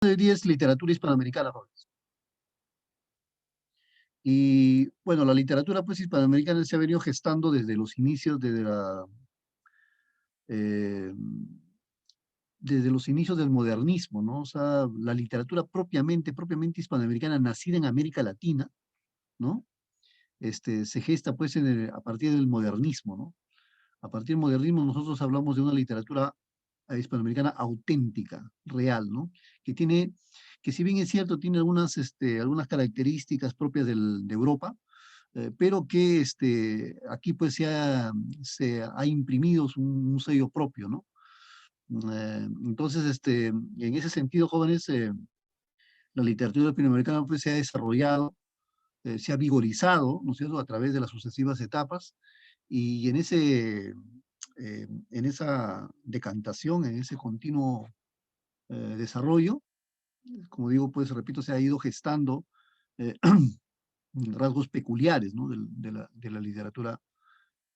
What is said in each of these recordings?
de 10 literatura hispanoamericana, jóvenes. Y bueno, la literatura pues hispanoamericana se ha venido gestando desde los inicios, eh, desde los inicios del modernismo, ¿no? O sea, la literatura propiamente hispanoamericana, nacida en América Latina, ¿no? Se gesta pues a partir del modernismo, ¿no? A partir del modernismo nosotros hablamos de una literatura hispanoamericana auténtica, real, ¿no? Que tiene, que si bien es cierto, tiene algunas características propias de Europa, pero que aquí pues se ha imprimido un sello propio, ¿no? Entonces, en ese sentido, jóvenes, la literatura latinoamericana pues se ha desarrollado, se ha vigorizado, ¿no es cierto?, a través de las sucesivas etapas, y en esa decantación, en ese continuo desarrollo, como digo, pues repito, se ha ido gestando eh, rasgos peculiares, ¿no?, de la literatura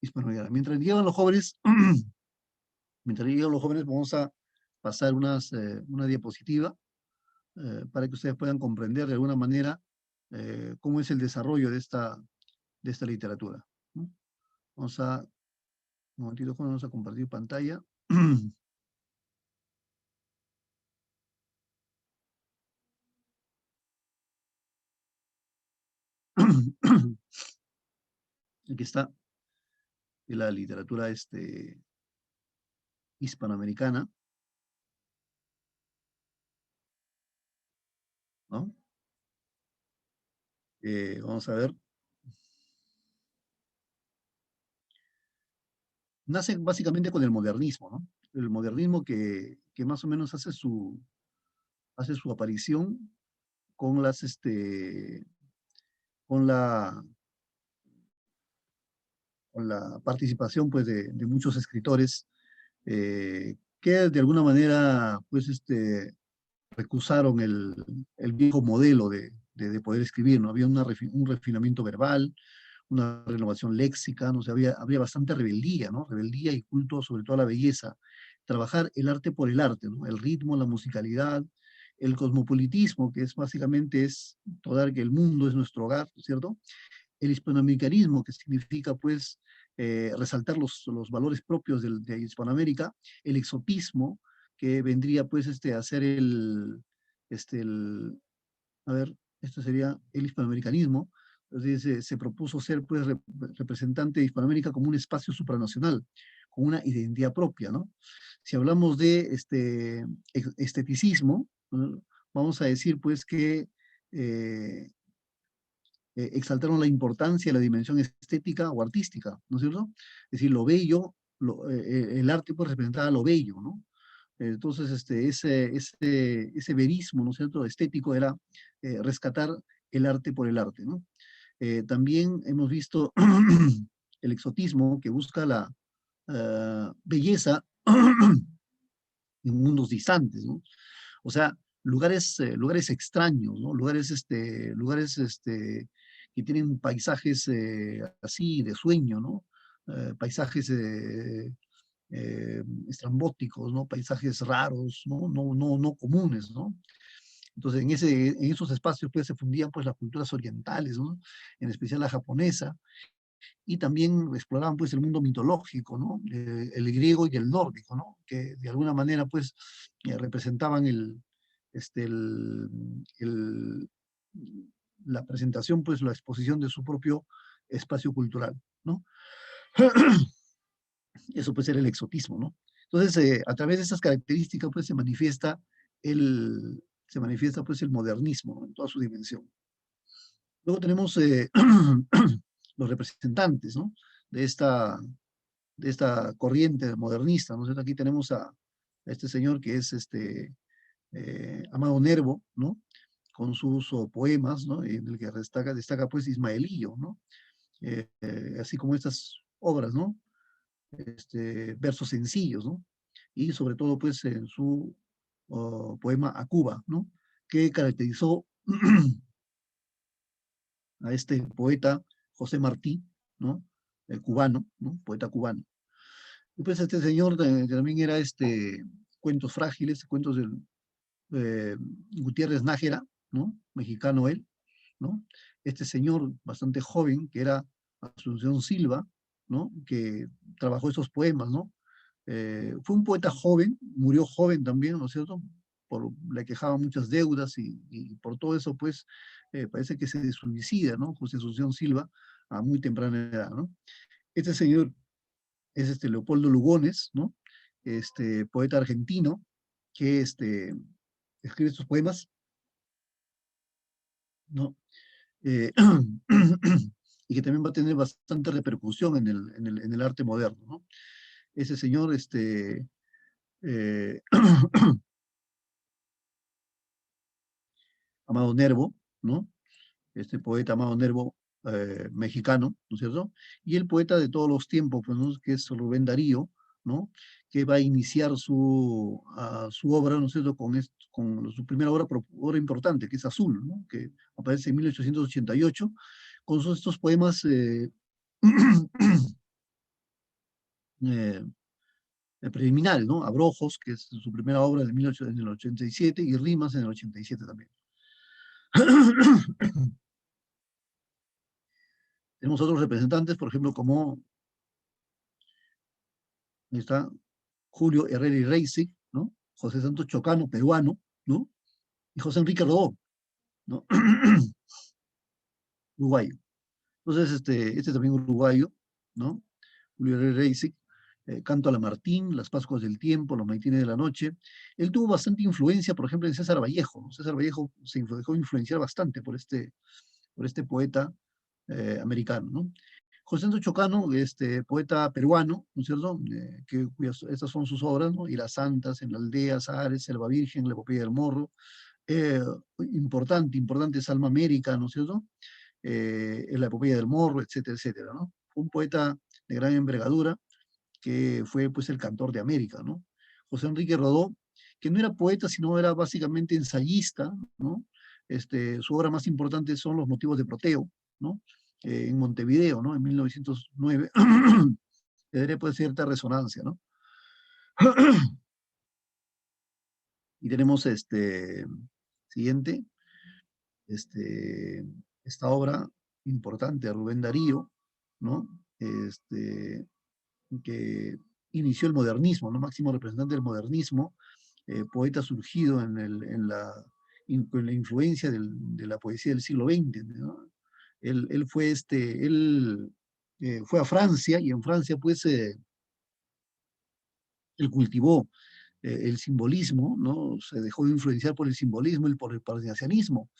hispanoamericana. Mientras llegan los jóvenes, vamos a pasar una diapositiva para que ustedes puedan comprender de alguna manera cómo es el desarrollo de esta literatura, ¿no? Vamos a, un momentito, vamos a compartir pantalla. Aquí está la literatura hispanoamericana, ¿no? Vamos a ver. Nace básicamente con el modernismo, ¿no? El modernismo que más o menos hace su aparición con con la, con la participación pues, de muchos escritores que de alguna manera pues, recusaron el viejo modelo de poder escribir, ¿no? Había un refinamiento verbal, una renovación léxica, ¿no? O sea, había bastante rebeldía, ¿no? Rebeldía y culto sobre todo a la belleza. Trabajar el arte por el arte, ¿no? El ritmo, la musicalidad, el cosmopolitismo, que es básicamente es toda que el mundo es nuestro hogar, ¿cierto? El hispanoamericanismo, que significa pues resaltar los valores propios de Hispanoamérica, el exotismo, que vendría pues a ser a ver, esto sería el hispanoamericanismo. Entonces se propuso ser pues representante de Hispanoamérica como un espacio supranacional, con una identidad propia, ¿no? Si hablamos de esteticismo, ¿no? Vamos a decir pues que eh, exaltaron la importancia de la dimensión estética o artística, ¿no es cierto? Es decir, lo bello, el arte pues representaba lo bello, ¿no? Entonces, ese verismo, ¿no es cierto?, estético era rescatar el arte por el arte, ¿no? También hemos visto el exotismo que busca la belleza en mundos distantes, ¿no? O sea, lugares extraños, ¿no? Lugares que tienen paisajes así de sueño, ¿no? Paisajes estrambóticos, ¿no? Paisajes raros, ¿no? No comunes, ¿no? Entonces, en esos espacios pues, se fundían pues, las culturas orientales, ¿no? En especial la japonesa, y también exploraban pues, el mundo mitológico, ¿no? El griego y el nórdico, ¿no? Que de alguna manera pues, representaban este, el, el, la presentación, pues la exposición de su propio espacio cultural, ¿no? Eso puede ser el exotismo, ¿no? Entonces, a través de estas características, pues se manifiesta pues el modernismo, ¿no?, en toda su dimensión. Luego tenemos los representantes, ¿no?, de de esta corriente modernista, ¿no? Aquí tenemos a este señor que es Amado Nervo, ¿no?, con sus poemas, ¿no?, en el que destaca pues Ismaelillo, ¿no?, así como estas obras, ¿no?, versos sencillos, ¿no? Y sobre todo, pues, en su poema A Cuba, ¿no? Que caracterizó a este poeta José Martí, ¿no? El cubano, ¿no? Poeta cubano. Y pues este señor también era cuentos frágiles, cuentos Gutiérrez Nájera, ¿no? Mexicano él, ¿no? Este señor bastante joven, que era Asunción Silva, ¿no? Que trabajó esos poemas, ¿no? Fue un poeta joven, murió joven también, ¿no es cierto? Le quejaban muchas deudas y por todo eso, pues, parece que se suicida, ¿no? José Asunción Silva, a muy temprana edad, ¿no? Este señor es Leopoldo Lugones, ¿no? Poeta argentino, que escribe estos poemas, ¿no? Eh, y que también va a tener bastante repercusión en el arte moderno, ¿no? Ese señor, eh, Amado Nervo, ¿no? Este poeta Amado Nervo, mexicano, ¿no es cierto? Y el poeta de todos los tiempos, pues, ¿no? Que es Rubén Darío, ¿no? Que va a iniciar su obra, ¿no es cierto?, con su primera obra importante, que es Azul, ¿no? Que aparece en 1888, con estos poemas preliminares, ¿no? Abrojos, que es su primera obra de 1887, y Rimas en el 87 también. Tenemos otros representantes, por ejemplo, como está Julio Herrera y Reisig, ¿no? José Santos Chocano, peruano, ¿no? Y José Enrique Rodó, ¿no? Uruguayo. Entonces, este también uruguayo, ¿no? Julio Herrera y Reisig, Canto a la Martín, Las Pascuas del Tiempo, Los Maitines de la Noche. Él tuvo bastante influencia, por ejemplo, en César Vallejo, ¿no? César Vallejo se dejó influenciar bastante por este poeta americano, ¿no? José Antonio Chocano, poeta peruano, ¿no es cierto?, estas son sus obras, ¿no? Y las Santas, En la Aldea, Sahares, Selva Virgen, La Epopeya del Morro, importante es Alma América, ¿no es cierto?, La Epopeya del Morro, etcétera, etcétera, ¿no? Fue un poeta de gran envergadura que fue, pues, el cantor de América, ¿no? José Enrique Rodó, que no era poeta, sino era básicamente ensayista, ¿no? Su obra más importante son Los Motivos de Proteo, ¿no? En Montevideo, ¿no? En 1909, le daría pues cierta resonancia, ¿no? Y tenemos siguiente, este, esta obra importante de Rubén Darío, ¿no? Que inició el modernismo, ¿no? Máximo representante del modernismo, poeta surgido con la influencia de la poesía del siglo XX, ¿no? Él fue a Francia y en Francia pues él cultivó el simbolismo, ¿no? Se dejó de influenciar por el simbolismo y por el parnasianismo.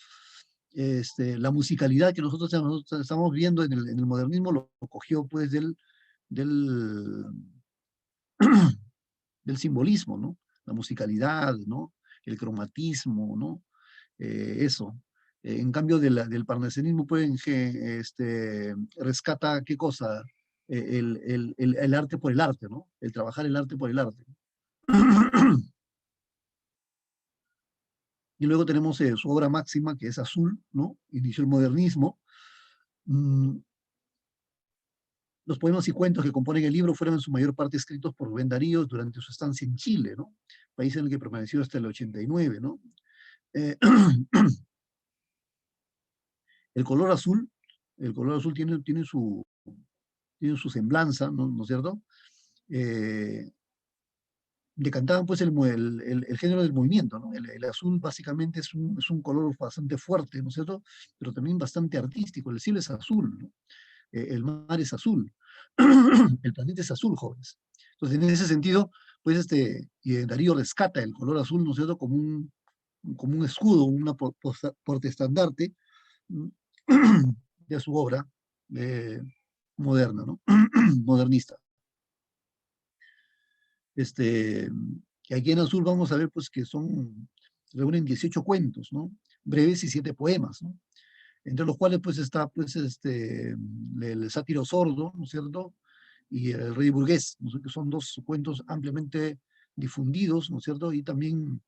La musicalidad que nosotros estamos viendo en el modernismo lo cogió pues del, del simbolismo, ¿no? La musicalidad, ¿no? El cromatismo, ¿no? Eso. En cambio del parnasianismo pueden rescata qué cosa, el arte por el arte, ¿no? El trabajar el arte por el arte. Y luego tenemos su obra máxima, que es Azul, ¿no? Inició el modernismo. Mm, los poemas y cuentos que componen el libro fueron en su mayor parte escritos por Rubén Darío durante su estancia en Chile, ¿no? País en el que permaneció hasta el 89, ¿no? Eh, el color azul, el color azul tiene su semblanza, ¿no es cierto? Le cantaban pues el género del movimiento, ¿no? El azul básicamente es un color bastante fuerte, ¿no es cierto? Pero también bastante artístico. El cielo es azul, ¿no? El mar es azul, el planeta es azul, jóvenes. Entonces, en ese sentido, pues Darío rescata el color azul, ¿no es cierto?, como un escudo, una portaestandarte de su obra eh, moderna, ¿no? Modernista. Que aquí en Azul vamos a ver pues que reúnen 18 cuentos, ¿no? Breves y 7 poemas, ¿no? Entre los cuales pues está pues el sátiro sordo, ¿no es cierto? Y el rey burgués, ¿no? Que son dos cuentos ampliamente difundidos, ¿no es cierto? Y también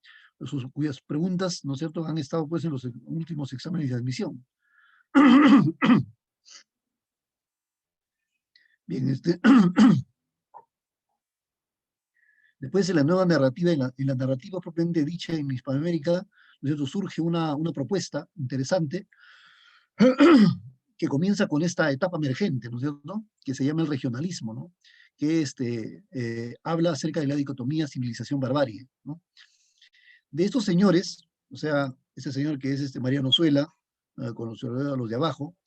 cuyas preguntas, ¿no es cierto?, han estado pues en los últimos exámenes de admisión. Bien, Después en la nueva narrativa, en la narrativa propiamente dicha en Hispanoamérica, ¿no es cierto?, surge una propuesta interesante que comienza con esta etapa emergente, ¿no es cierto?, que se llama el regionalismo, ¿no?, que habla acerca de la dicotomía civilización-barbarie, ¿no? De estos señores, o sea, este señor que es Mariano Zuela, con los de abajo,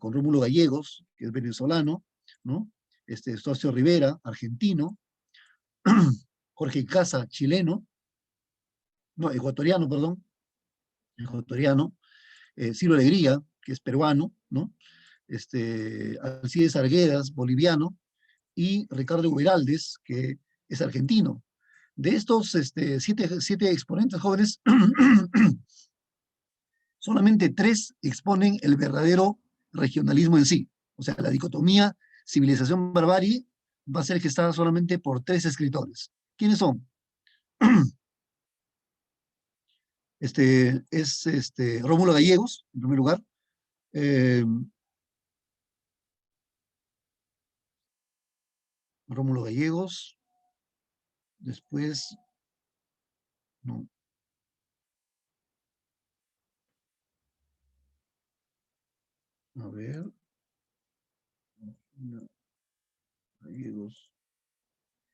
con Rómulo Gallegos, que es venezolano, ¿no? Eustacio Rivera, argentino, Jorge Casa, chileno, no, ecuatoriano, perdón, ecuatoriano, Ciro Alegría, que es peruano, ¿no? Alcides Arguedas, boliviano, y Ricardo Guiraldes, que es argentino. De estos siete exponentes jóvenes, solamente 3 exponen el verdadero regionalismo en sí. O sea, la dicotomía civilización-barbarie va a ser gestada solamente por 3 escritores. ¿Quiénes son? Rómulo Gallegos, en primer lugar. eh, Rómulo Gallegos, después, no, a ver, no, Gallegos.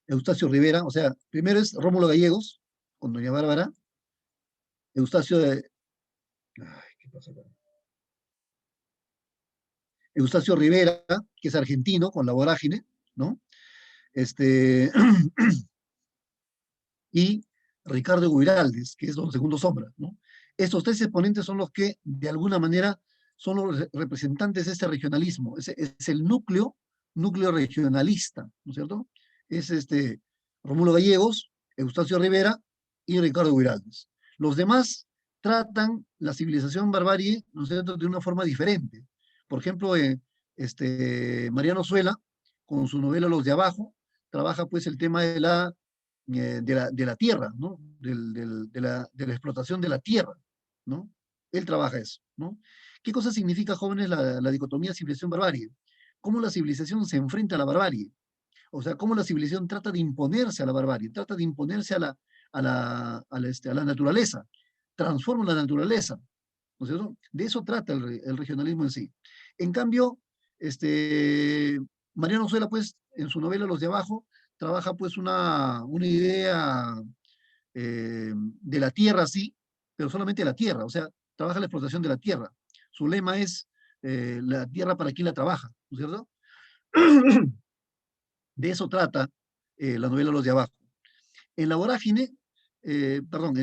Eustacio Rivera, o sea, primero es Rómulo Gallegos, con doña Bárbara, Eustacio de, ay, ¿qué pasa acá? Eustacio Rivera, que es argentino, con la vorágine, ¿no? Este, y Ricardo Guiraldes, que es Don Segundo Sombra, ¿no? Estos 3 exponentes son los que, de alguna manera, son los representantes de este regionalismo. Es el núcleo regionalista, ¿no es cierto? Es Rómulo Gallegos, Eustacio Rivera y Ricardo Guiraldes. Los demás tratan la civilización barbarie, ¿no es cierto?, de una forma diferente. Por ejemplo, Mariano Zuela, con su novela Los de Abajo, trabaja pues el tema de la tierra, ¿no? De la explotación de la tierra, ¿no? Él trabaja eso, ¿no? ¿Qué cosa significa, jóvenes, la dicotomía civilización-barbarie? ¿Cómo la civilización se enfrenta a la barbarie? O sea, cómo la civilización trata de imponerse a la barbarie, trata de imponerse a la naturaleza, transforma la naturaleza, ¿no es cierto? De eso trata el regionalismo en sí. En cambio, Mariano Zuela, pues, en su novela Los de Abajo, trabaja pues una idea de la tierra, sí, pero solamente de la tierra, o sea, trabaja la explotación de la tierra. Su lema es la tierra para quien la trabaja, ¿no es cierto? De eso trata la novela Los de Abajo. En la vorágine, perdón,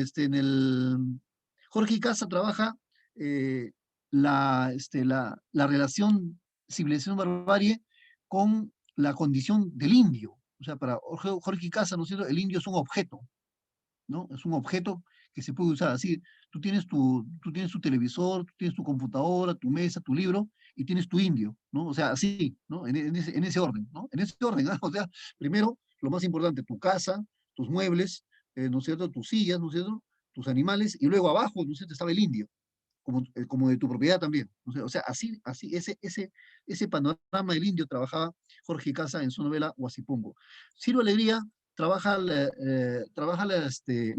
Jorge Casa trabaja eh, la relación civilización-barbarie con la condición del indio. O sea, para Jorge Casa, ¿no es cierto?, el indio es un objeto, ¿no? Es un objeto que se puede usar así. Tú tienes tu televisor, tú tienes tu computadora, tu mesa, tu libro, y tienes tu indio, ¿no? O sea, así, ¿no? En ese orden, ¿no? En ese orden, ¿no? O sea, primero, lo más importante, tu casa, tus muebles, ¿no es cierto?, tus sillas, ¿no es cierto?, tus animales, y luego abajo, ¿no es cierto?, estaba el indio, como de tu propiedad también. O sea, así ese panorama del indio trabajaba Jorge Casa en su novela Huasipungo. Ciro Alegría trabaja la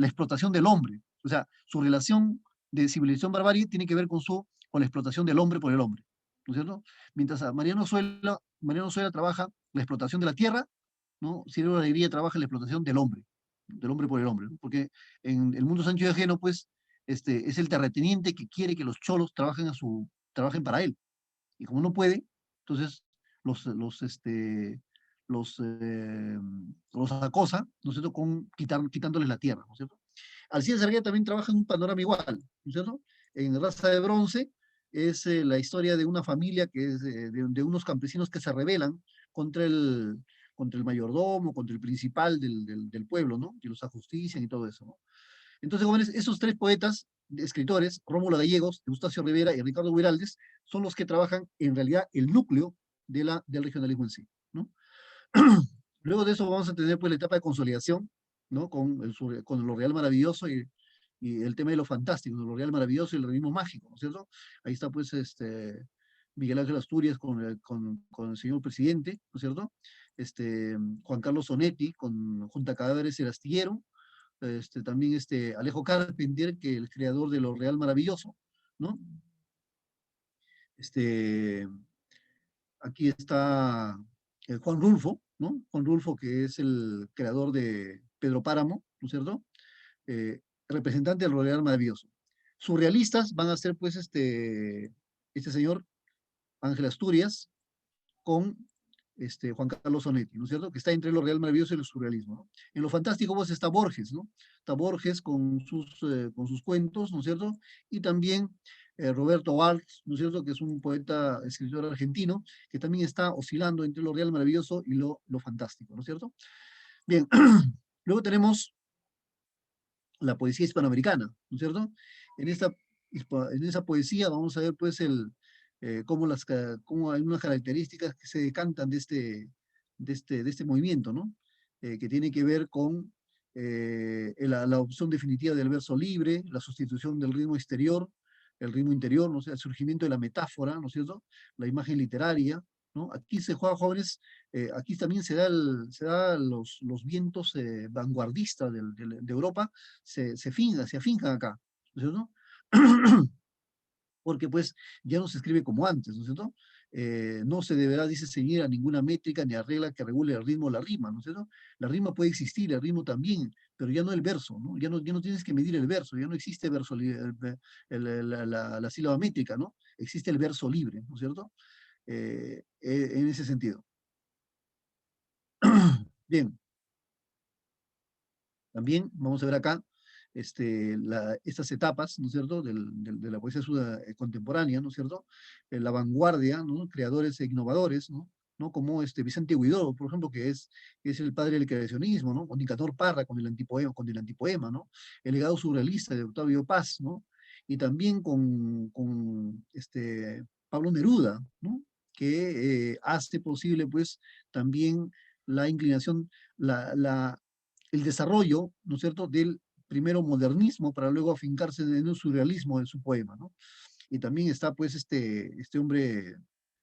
explotación del hombre. O sea, su relación de civilización-barbarie tiene que ver con la explotación del hombre por el hombre, ¿no es cierto? Mientras a Mariano Zuela trabaja la explotación de la tierra, ¿no? Ciro Alegría trabaja la explotación del hombre por el hombre, ¿no? Porque en el mundo Sancho y Ajeno, pues, es el terrateniente que quiere que los cholos trabajen para él. Y como no puede, entonces los, los, este, los acosa, ¿no es cierto?, quitándoles la tierra, ¿no es cierto? Alcides Arguedas también trabaja en un panorama igual, ¿no es cierto? En Raza de Bronce es la historia de una familia que es de unos campesinos que se rebelan contra el mayordomo, contra el principal del pueblo, ¿no? Que los ajustician y todo eso, ¿no? Entonces, jóvenes, esos 3 poetas, escritores, Rómulo Gallegos, Eustacio Rivera y Ricardo Guiraldes, son los que trabajan en realidad el núcleo del regionalismo en sí, ¿no? Luego de eso vamos a tener pues la etapa de consolidación, ¿no? Con lo real maravilloso y el tema de lo fantástico, lo real maravilloso y el realismo mágico, ¿no es cierto? Ahí está pues Miguel Ángel Asturias con el señor presidente, ¿no es cierto? Juan Carlos Onetti, con Junta Cadáveres el Astillero, también Alejo Carpentier, que es el creador de Lo Real Maravilloso, ¿no? Este, Aquí está Juan Rulfo, ¿no? Juan Rulfo, que es el creador de Pedro Páramo, ¿no es cierto? Representante del Lo Real Maravilloso. Surrealistas van a ser, pues, este señor, Ángel Asturias, con Juan Carlos Onetti, ¿no es cierto? Que está entre lo real maravilloso y el surrealismo, ¿no? En lo fantástico, pues, está Borges, ¿no? Está Borges con sus cuentos, ¿no es cierto? Y también Roberto Waltz, ¿no es cierto? Que es un poeta, escritor argentino, que también está oscilando entre lo real maravilloso y lo fantástico, ¿no es cierto? Bien, luego tenemos la poesía hispanoamericana, ¿no es cierto? En en esa poesía vamos a ver, pues, cómo hay unas características que se decantan de este movimiento, ¿no? Que tiene que ver con la opción definitiva del verso libre, la sustitución del ritmo exterior, el ritmo interior, ¿no? O sea, el surgimiento de la metáfora, ¿no es cierto? La imagen literaria, ¿no? Aquí se juega, jóvenes, aquí también se da los vientos vanguardistas de Europa, se afincan acá, ¿no es cierto? Porque pues ya no se escribe como antes, ¿no es cierto? No se deberá, dice, seguir a ninguna métrica ni a regla que regule el ritmo o la rima, ¿no es cierto? La rima puede existir, el ritmo también, pero ya no el verso, ¿no? Ya no tienes que medir el verso, ya no existe verso, la sílaba métrica, ¿no? Existe el verso libre, ¿no es cierto? En ese sentido. Bien, también vamos a ver acá estas etapas, ¿no es cierto?, de la poesía contemporánea, ¿no es cierto?, la vanguardia, ¿no?, creadores e innovadores, ¿no?, como Vicente Huidobro, por ejemplo, que es el padre del creacionismo, ¿no?, o Nicanor Parra con el antipoema, ¿no?, el legado surrealista de Octavio Paz, ¿no?, y también con Pablo Neruda, ¿no?, que hace posible, pues, también la inclinación, el desarrollo, ¿no es cierto?, del primero modernismo para luego afincarse en un surrealismo en su poema, ¿no? Y también está, pues, este hombre,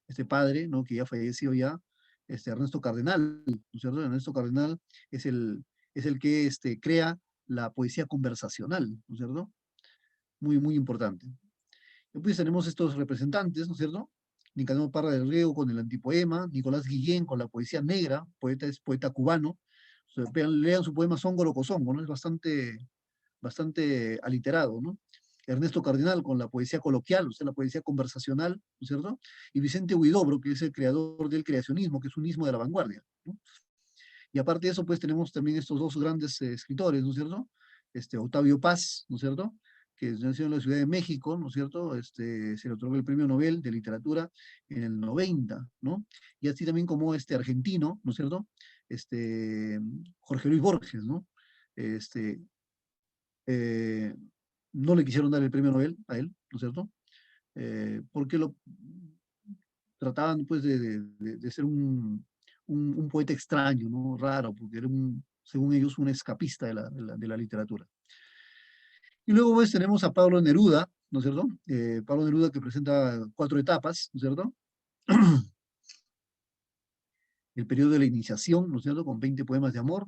este padre, ¿no?, que ya falleció ya, Ernesto Cardenal, ¿no es cierto? Ernesto Cardenal es es el que crea la poesía conversacional, ¿no es cierto? Muy, muy importante. Después tenemos estos representantes, ¿no es cierto? Nicanor Parra del Riego con el antipoema, Nicolás Guillén con la poesía negra, es poeta cubano. O sea, lean su poema Songo Loco Songo, ¿no? Es bastante aliterado, ¿no? Ernesto Cardenal con la poesía coloquial, o sea, la poesía conversacional, ¿no es cierto? Y Vicente Huidobro, que es el creador del creacionismo, que es un ismo de la vanguardia, ¿no? Y aparte de eso, pues tenemos también estos dos grandes escritores, ¿no es cierto? Octavio Paz, ¿no es cierto? Que nació en la Ciudad de México, ¿no es cierto? Se le otorgó el Premio Nobel de Literatura en el 90, ¿no? Y así también como este argentino, ¿no es cierto? Jorge Luis Borges, ¿no? Este, eh, no le quisieron dar el premio Nobel a él, ¿no es cierto? Porque lo trataban pues de ser un poeta extraño, ¿no? Raro, porque era según ellos, un escapista de la literatura. Y luego pues tenemos a Pablo Neruda, ¿no es cierto? Pablo Neruda que presenta 4 etapas, ¿no es cierto? El periodo de la iniciación, ¿no es cierto?, con 20 poemas de amor,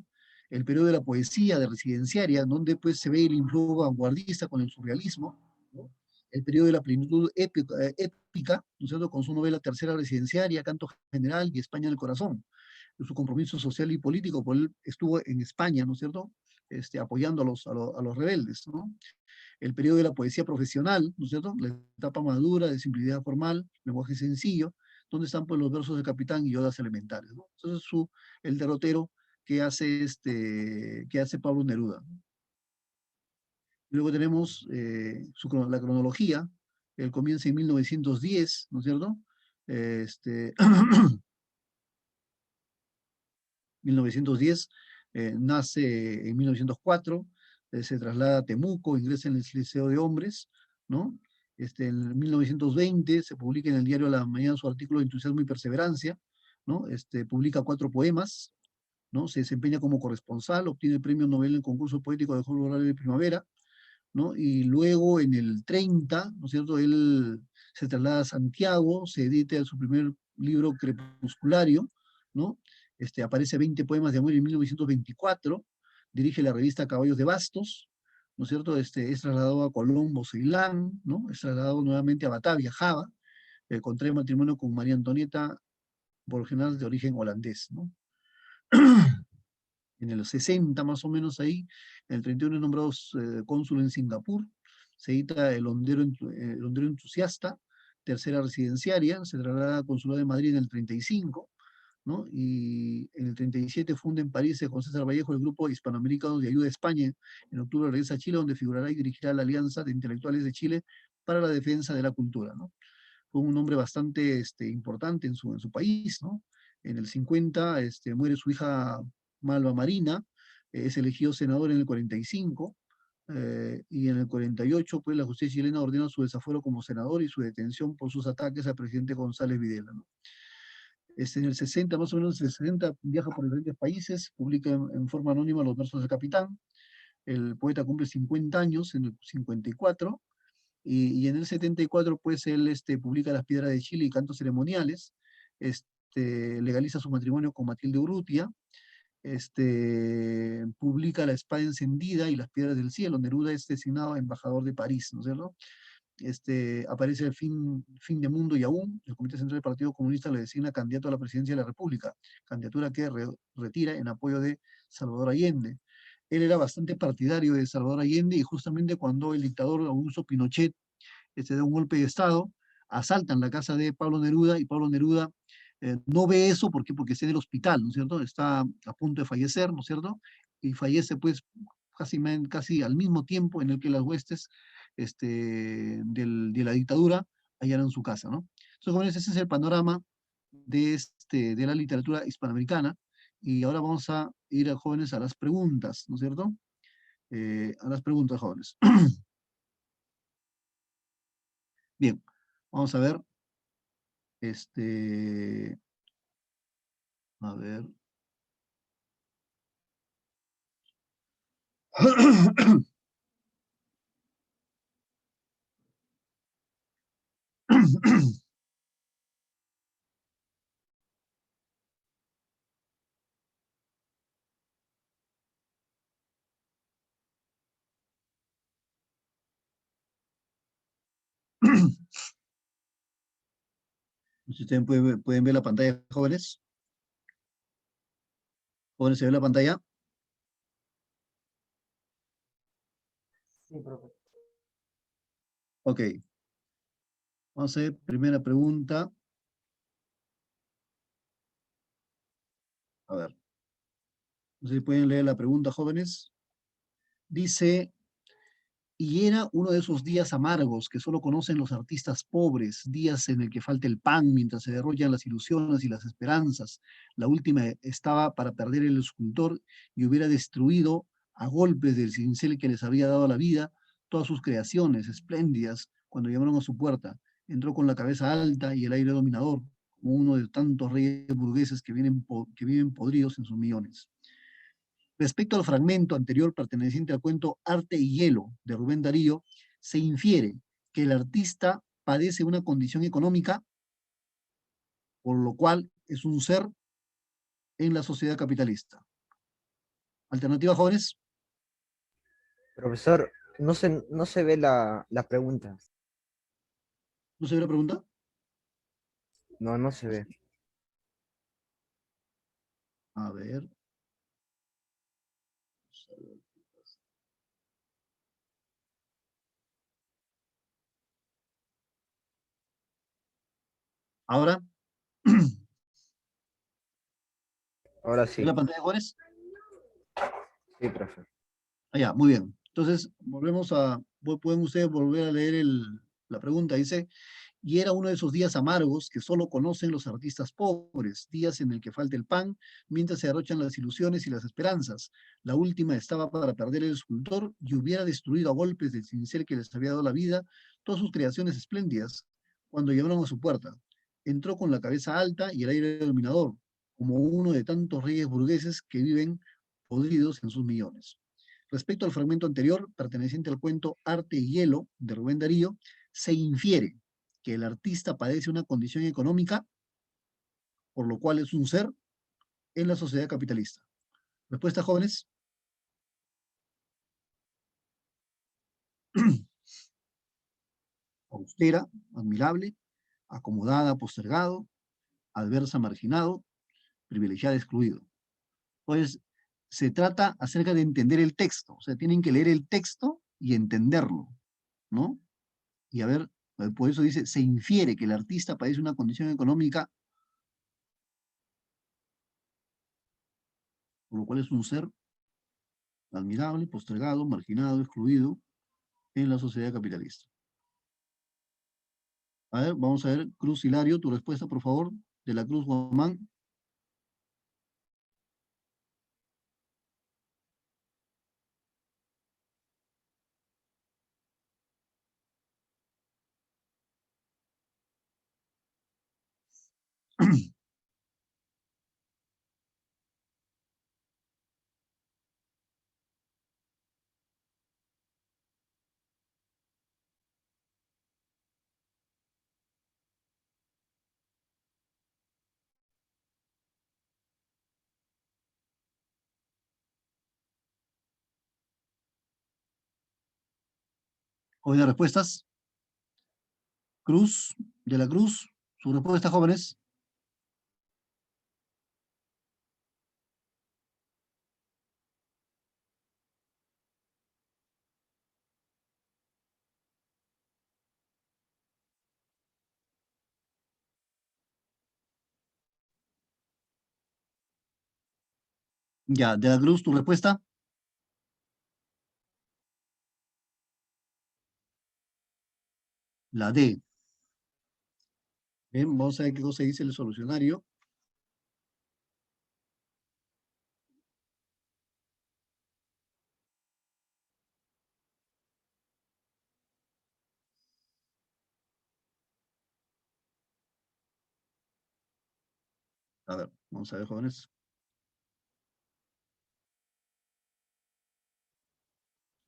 el periodo de la poesía de residenciaria, donde pues se ve el influjo vanguardista con el surrealismo, ¿no? El periodo de la plenitud épica, ¿no es cierto?, con su novela Tercera Residenciaria, Canto General y España en el Corazón. Su compromiso social y político, por él estuvo en España, ¿no es cierto?, apoyando a los rebeldes, ¿no? El periodo de la poesía profesional, ¿no es cierto?, la etapa madura de simplicidad formal, lenguaje sencillo, donde están pues los versos de Capitán y odas elementales, ¿no? Entonces el derrotero que hace Pablo Neruda. Luego tenemos la cronología, él comienza en 1910, ¿no es cierto? Este, 1910, nace en 1904, se traslada a Temuco, ingresa en el Liceo de Hombres, ¿no? En 1920 se publica en el diario La Mañana su artículo de Entusiasmo y Perseverancia, ¿no? Publica 4 poemas, ¿no? Se desempeña como corresponsal, obtiene el premio Nobel en el concurso poético de Julio Horario de Primavera, ¿no? Y luego en el 30, ¿no es cierto?, él se traslada a Santiago, se edita su primer libro crepusculario, ¿no? Aparece 20 poemas de amor en 1924, dirige la revista Caballos de Bastos, ¿no es cierto? Es trasladado a Colombo, Ceilán, ¿no? Es trasladado nuevamente a Batavia, Java, contrae matrimonio con María Antonieta, por lo general de origen holandés, ¿no? En el 60 más o menos ahí, en el 31 es nombrado cónsul en Singapur, se edita el Hondero Entusiasta, tercera residenciaria, se traslada al Consulado de Madrid en el 35, ¿no? Y en el 37 funda en París con César Vallejo el Grupo Hispanoamericano de Ayuda a España. En octubre regresa a Chile, donde figurará y dirigirá la Alianza de Intelectuales de Chile para la Defensa de la Cultura, ¿no? Fue un hombre bastante importante en su país, ¿no? En el 50 muere su hija Malva Marina, es elegido senador en el 45, y en el 48, pues la justicia chilena ordena su desafuero como senador y su detención por sus ataques al presidente González Videla, ¿no? En el 60, más o menos en el 60, viaja por diferentes países, publica en forma anónima los versos del Capitán. El poeta cumple 50 años en el 54, y en el 74, pues, él publica Las Piedras de Chile y Cantos Ceremoniales, legaliza su matrimonio con Matilde Urrutia, publica La Espada Encendida y Las Piedras del Cielo. Neruda es designado embajador de París, ¿no es cierto? Aparece el fin de Mundo y Aún, el Comité Central del Partido Comunista le designa candidato a la presidencia de la República, candidatura que retira en apoyo de Salvador Allende. Él era bastante partidario de Salvador Allende, y justamente cuando el dictador Augusto Pinochet da un golpe de Estado, asaltan la casa de Pablo Neruda, y Pablo Neruda no ve eso. ¿Por qué? Porque está en el hospital, ¿no es cierto? Está a punto de fallecer, ¿no es cierto? Y fallece pues casi al mismo tiempo en el que las huestes de la dictadura hallaron su casa, ¿no? Entonces, jóvenes, ese es el panorama de la literatura hispanoamericana, y ahora vamos a ir, a jóvenes, a las preguntas, ¿no es cierto? A las preguntas, jóvenes. Bien, vamos a ver, a ver. Si ustedes pueden ver la pantalla, jóvenes. Jóvenes, ¿se ve la pantalla? Sí, profe. Ok. Vamos a ver, primera pregunta. A ver. No sé si pueden leer la pregunta, jóvenes. Dice: y era uno de esos días amargos que solo conocen los artistas pobres, días en el que falta el pan mientras se derrollan las ilusiones y las esperanzas. La última estaba para perder el escultor, y hubiera destruido a golpes del cincel que les había dado la vida todas sus creaciones espléndidas cuando llamaron a su puerta. Entró con la cabeza alta y el aire dominador, como uno de tantos reyes burgueses que viven podridos en sus millones. Respecto al fragmento anterior perteneciente al cuento Arte y Hielo de Rubén Darío, se infiere que el artista padece una condición económica, por lo cual es un ser en la sociedad capitalista. Alternativa, jóvenes. Profesor, no se ve la pregunta. ¿No se ve la pregunta? No, no se ve. A ver. Ahora. Ahora ¿Ve sí. la pantalla, jóvenes? Sí, profe. Allá, muy bien. Entonces, pueden ustedes volver a leer la pregunta. Dice: y era uno de esos días amargos que solo conocen los artistas pobres, días en el que falta el pan, mientras se derrochan las ilusiones y las esperanzas. La última estaba para perder el escultor, y hubiera destruido a golpes del cincel que les había dado la vida todas sus creaciones espléndidas cuando llamaron a su puerta. Entró con la cabeza alta y el aire dominador, como uno de tantos reyes burgueses que viven podridos en sus millones. Respecto al fragmento anterior, perteneciente al cuento Arte y Hielo de Rubén Darío, se infiere que el artista padece una condición económica, por lo cual es un ser en la sociedad capitalista? Respuesta, jóvenes. Austera, admirable, acomodada, postergado, adversa, marginado, privilegiada, excluido. Pues se trata acerca de entender el texto, o sea, tienen que leer el texto y entenderlo, ¿no? Y a ver, por eso dice, se infiere que el artista padece una condición económica, por lo cual es un ser admirable, postergado, marginado, excluido en la sociedad capitalista. A ver, vamos a ver, Cruz Hilario, tu respuesta, por favor, de la Cruz Guamán. Jóvenes, respuestas. Cruz, de la Cruz, su respuesta, jóvenes. Ya, de la Cruz, tu respuesta. La D. Bien, vamos a ver qué cosa dice el solucionario. A ver, vamos a ver, jóvenes.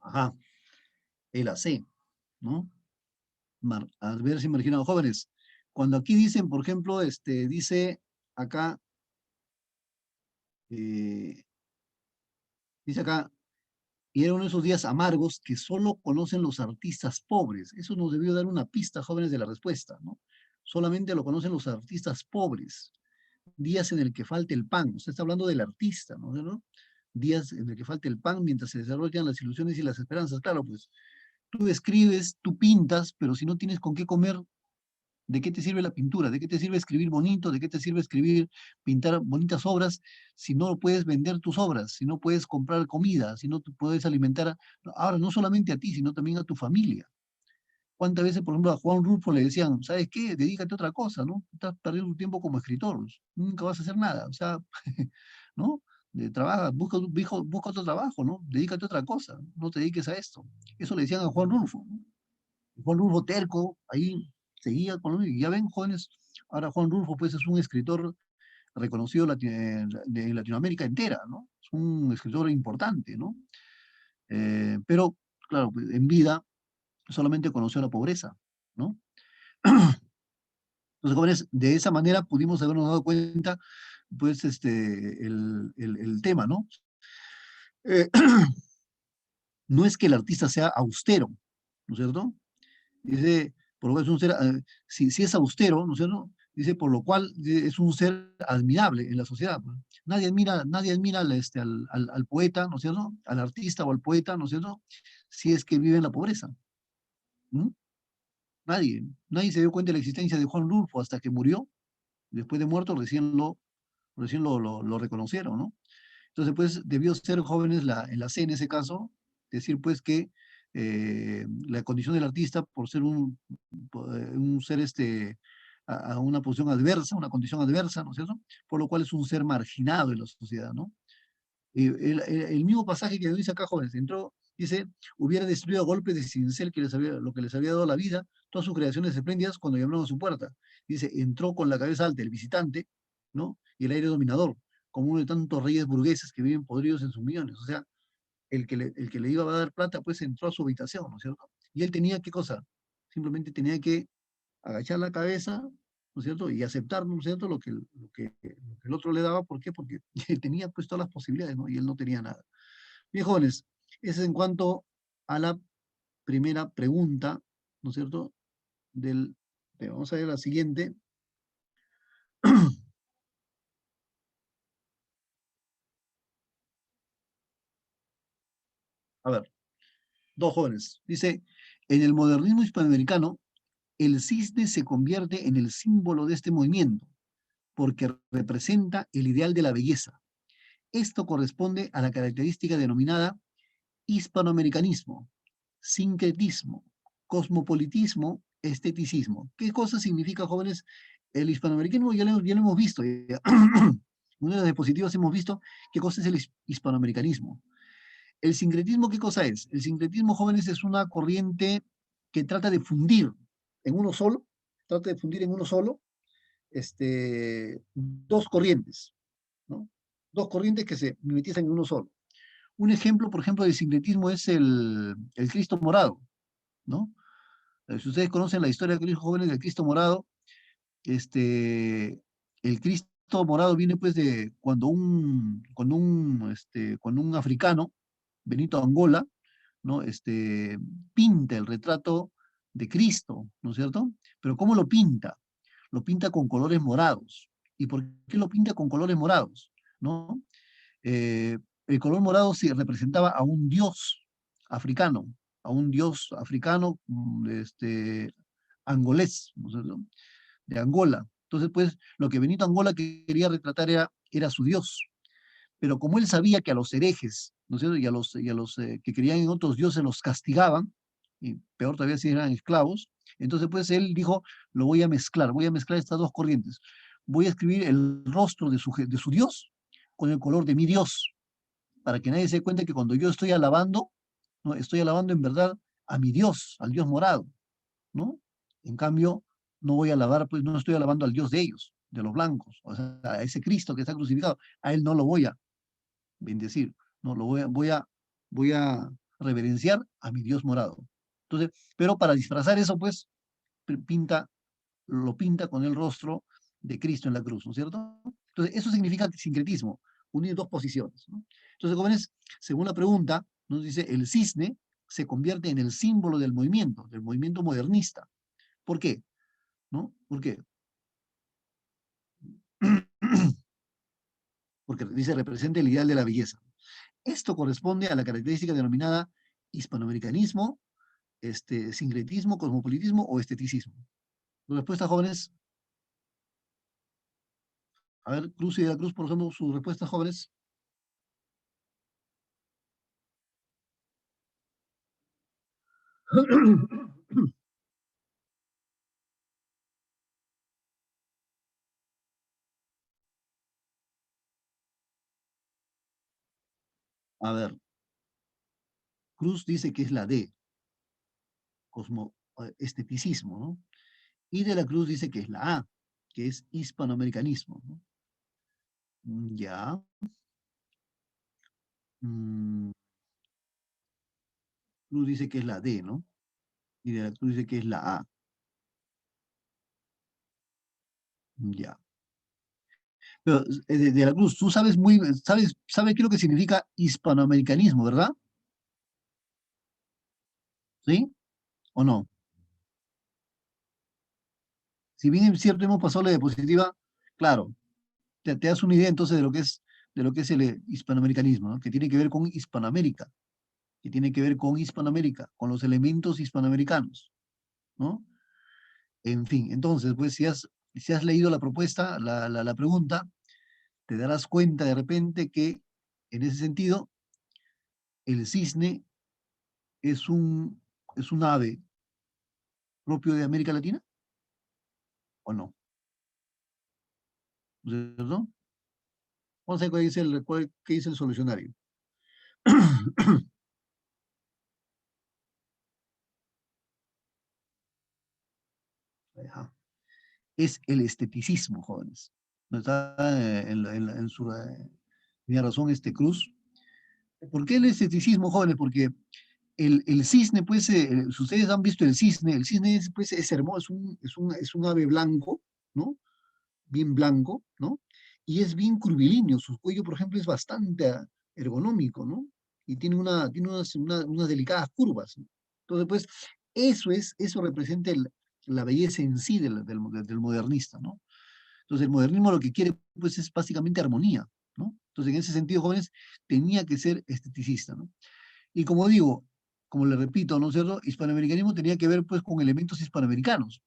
Ajá, el AC, ¿no? A ver si marginado, jóvenes. Cuando aquí dicen, por ejemplo, dice acá, eh, dice acá, y eran esos días amargos que solo conocen los artistas pobres. Eso nos debió dar una pista, jóvenes, de la respuesta, ¿no? Solamente lo conocen los artistas pobres. Días en el que falta el pan. Usted está hablando del artista, ¿no? Días en el que falta el pan mientras se desarrollan las ilusiones y las esperanzas. Claro, pues tú escribes, tú pintas, pero si no tienes con qué comer, ¿de qué te sirve la pintura? ¿De qué te sirve escribir bonito? ¿De qué te sirve escribir, pintar bonitas obras si no puedes vender tus obras, si no puedes comprar comida, si no te puedes alimentar, ahora no solamente a ti, sino también a tu familia? ¿Cuántas veces, por ejemplo, a Juan Rulfo le decían, ¿sabes qué? Dedícate a otra cosa, ¿no? Estás perdiendo tu tiempo como escritor, nunca vas a hacer nada, o sea, ¿no? Trabaja, busca otro trabajo, ¿no? Dedícate a otra cosa, no te dediques a esto. Eso le decían a Juan Rulfo, ¿no? Juan Rulfo terco, ahí seguía con lo mismo. Y ya ven, jóvenes, ahora Juan Rulfo pues es un escritor reconocido de Latinoamérica entera, ¿no? Es un escritor importante, ¿no? Pero, claro, pues, en vida solamente conoció la pobreza, ¿no? Entonces, jóvenes, de esa manera pudimos habernos dado cuenta, pues, el tema, ¿no? Eh, no es que el artista sea austero, ¿no es cierto? Dice, por lo cual es un ser, si es austero, ¿no es cierto? Dice, por lo cual es un ser admirable en la sociedad, ¿no? Nadie admira al poeta, ¿no es cierto? Al artista o al poeta, ¿no es cierto? Si es que vive en la pobreza. ¿Mm? Nadie se dio cuenta de la existencia de Juan Rulfo hasta que murió. Después de muerto recién lo reconocieron, ¿no? Entonces, pues, debió ser jóvenes en la C en ese caso, decir, pues, que la condición del artista, por ser un ser a una posición adversa, una condición adversa, ¿no es cierto? Por lo cual es un ser marginado en la sociedad, ¿no? El mismo pasaje que dice acá, jóvenes, dice, hubiera destruido a golpes de cincel lo que les había dado la vida, todas sus creaciones espléndidas cuando llamaron a su puerta. Dice, entró con la cabeza alta el visitante, ¿no? Y el aire dominador, como uno de tantos reyes burgueses que viven podridos en sus millones. O sea, el que le iba a dar plata, pues entró a su habitación, ¿no es cierto? Y él tenía, ¿qué cosa? Simplemente tenía que agachar la cabeza ¿no es cierto? Y aceptar, ¿no es cierto?, lo que el otro le daba. ¿Por qué? Porque tenía pues todas las posibilidades, ¿no? Y él no tenía nada. Bien, jóvenes, ese es en cuanto a la primera pregunta, ¿no es cierto? Vamos a ver la siguiente. A ver, dos jóvenes. Dice, en el modernismo hispanoamericano, el cisne se convierte en el símbolo de este movimiento, porque representa el ideal de la belleza. Esto corresponde a la característica denominada hispanoamericanismo, sincretismo, cosmopolitismo, esteticismo. ¿Qué cosa significa, jóvenes? El hispanoamericanismo ya lo hemos visto. Ya. Uno de los dispositivos hemos visto qué cosa es el hispanoamericanismo. El sincretismo, ¿qué cosa es? El sincretismo, jóvenes, es una corriente que trata de fundir en uno solo, trata de fundir en uno solo, dos corrientes, ¿no? Dos corrientes que se mimetizan en uno solo. Un ejemplo, por ejemplo, del sincretismo es el Cristo morado, ¿no? Si ustedes conocen la historia de los jóvenes del Cristo morado, el Cristo morado viene pues de cuando un africano, Benito Angola, ¿no? Pinta el retrato de Cristo, ¿no es cierto? Pero ¿cómo lo pinta? Lo pinta con colores morados. ¿Y por qué lo pinta con colores morados? ¿No? Eh, el color morado sí representaba a un dios africano, a un dios africano, angolés, ¿no es cierto?, de Angola. Entonces, pues, lo que Benito Angola quería retratar era su Dios. Pero como él sabía que a los herejes, ¿no es cierto?, y a los que creían en otros dioses los castigaban, y peor todavía si eran esclavos, entonces, pues, él dijo, lo voy a mezclar estas dos corrientes. Voy a escribir el rostro de su Dios con el color de mi Dios, para que nadie se dé cuenta que cuando yo estoy alabando, ¿no?, estoy alabando en verdad a mi Dios, al Dios morado, ¿no? En cambio, no voy a alabar, pues no estoy alabando al Dios de ellos, de los blancos, o sea, a ese Cristo que está crucificado, a él no lo voy a bendecir, no lo voy a reverenciar a mi Dios morado. Entonces, pero para disfrazar eso, pues, lo pinta con el rostro de Cristo en la cruz, ¿no es cierto? Entonces, eso significa sincretismo, unir dos posiciones, ¿no? Entonces, jóvenes, según la pregunta, nos dice, el cisne se convierte en el símbolo del movimiento modernista. ¿Por qué? ¿No? ¿Por qué? Porque dice, representa el ideal de la belleza. Esto corresponde a la característica denominada hispanoamericanismo, sincretismo, cosmopolitismo o esteticismo. La respuesta, jóvenes, a ver, Cruz y de la Cruz, por ejemplo, sus respuestas, jóvenes. A ver, Cruz dice que es la D, esteticismo, ¿no? Y de la Cruz dice que es la A, que es hispanoamericanismo, ¿no? Ya. Mm, Cruz dice que es la D, ¿no? Y de la Cruz dice que es la A. Ya. Pero de la Cruz, tú sabes qué es lo que significa hispanoamericanismo, ¿verdad? ¿Sí? ¿O no? Si bien es cierto, hemos pasado la diapositiva, claro, te das una idea entonces de lo que es el hispanoamericanismo, ¿no? Que tiene que ver con Hispanoamérica, que tiene que ver con Hispanoamérica, con los elementos hispanoamericanos, ¿no? En fin, entonces, pues si has leído la propuesta, la pregunta, te darás cuenta de repente que en ese sentido el cisne es un ave propio de América Latina, ¿o no? ¿Cierto? Vamos a ver qué dice el solucionario. Ajá. Es el esteticismo, jóvenes. No está tenía razón Cruz. ¿Por qué el esteticismo, jóvenes? Porque el cisne, pues, si ustedes han visto el cisne es, pues, es hermoso, es un ave blanco, ¿no? Bien blanco, ¿no? Y es bien curvilíneo, su cuello, por ejemplo, es bastante ergonómico, ¿no? Y tiene unas delicadas curvas, ¿no? Entonces, pues, eso representa la belleza en sí del modernista, ¿no? Entonces, el modernismo lo que quiere, pues, es básicamente armonía, ¿no? Entonces, en ese sentido, jóvenes, tenía que ser esteticista, ¿no? Y como digo, como le repito, ¿no es cierto? Hispanoamericanismo tenía que ver, pues, con elementos hispanoamericanos.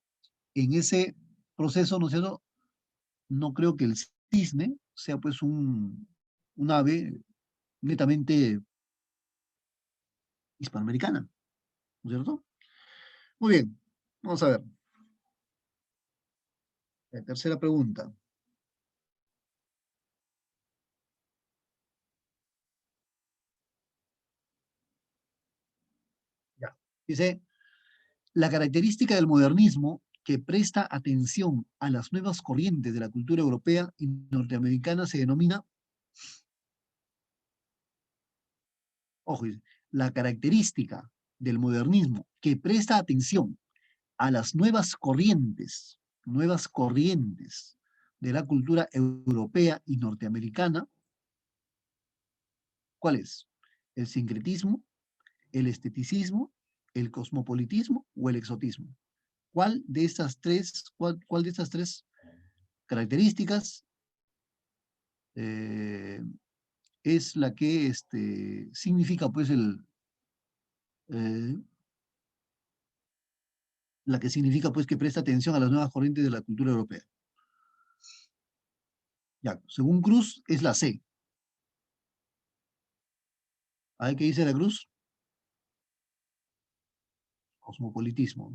En ese proceso, ¿no es cierto? No creo que el cisne sea, pues, un ave netamente hispanoamericana, ¿no es cierto? Muy bien, vamos a ver. La tercera pregunta. Ya. Dice, la característica del modernismo que presta atención a las nuevas corrientes de la cultura europea y norteamericana se denomina, ojo, dice, la característica del modernismo que presta atención a las nuevas corrientes de la cultura europea y norteamericana, ¿cuál es? ¿El sincretismo, el esteticismo, el cosmopolitismo o el exotismo? ¿Cuál de estas tres características eh, es la que significa, pues, eh, la que significa, pues, que presta atención a las nuevas corrientes de la cultura europea? Ya, según Cruz, es la C. ¿A ver qué dice la Cruz? Cosmopolitismo.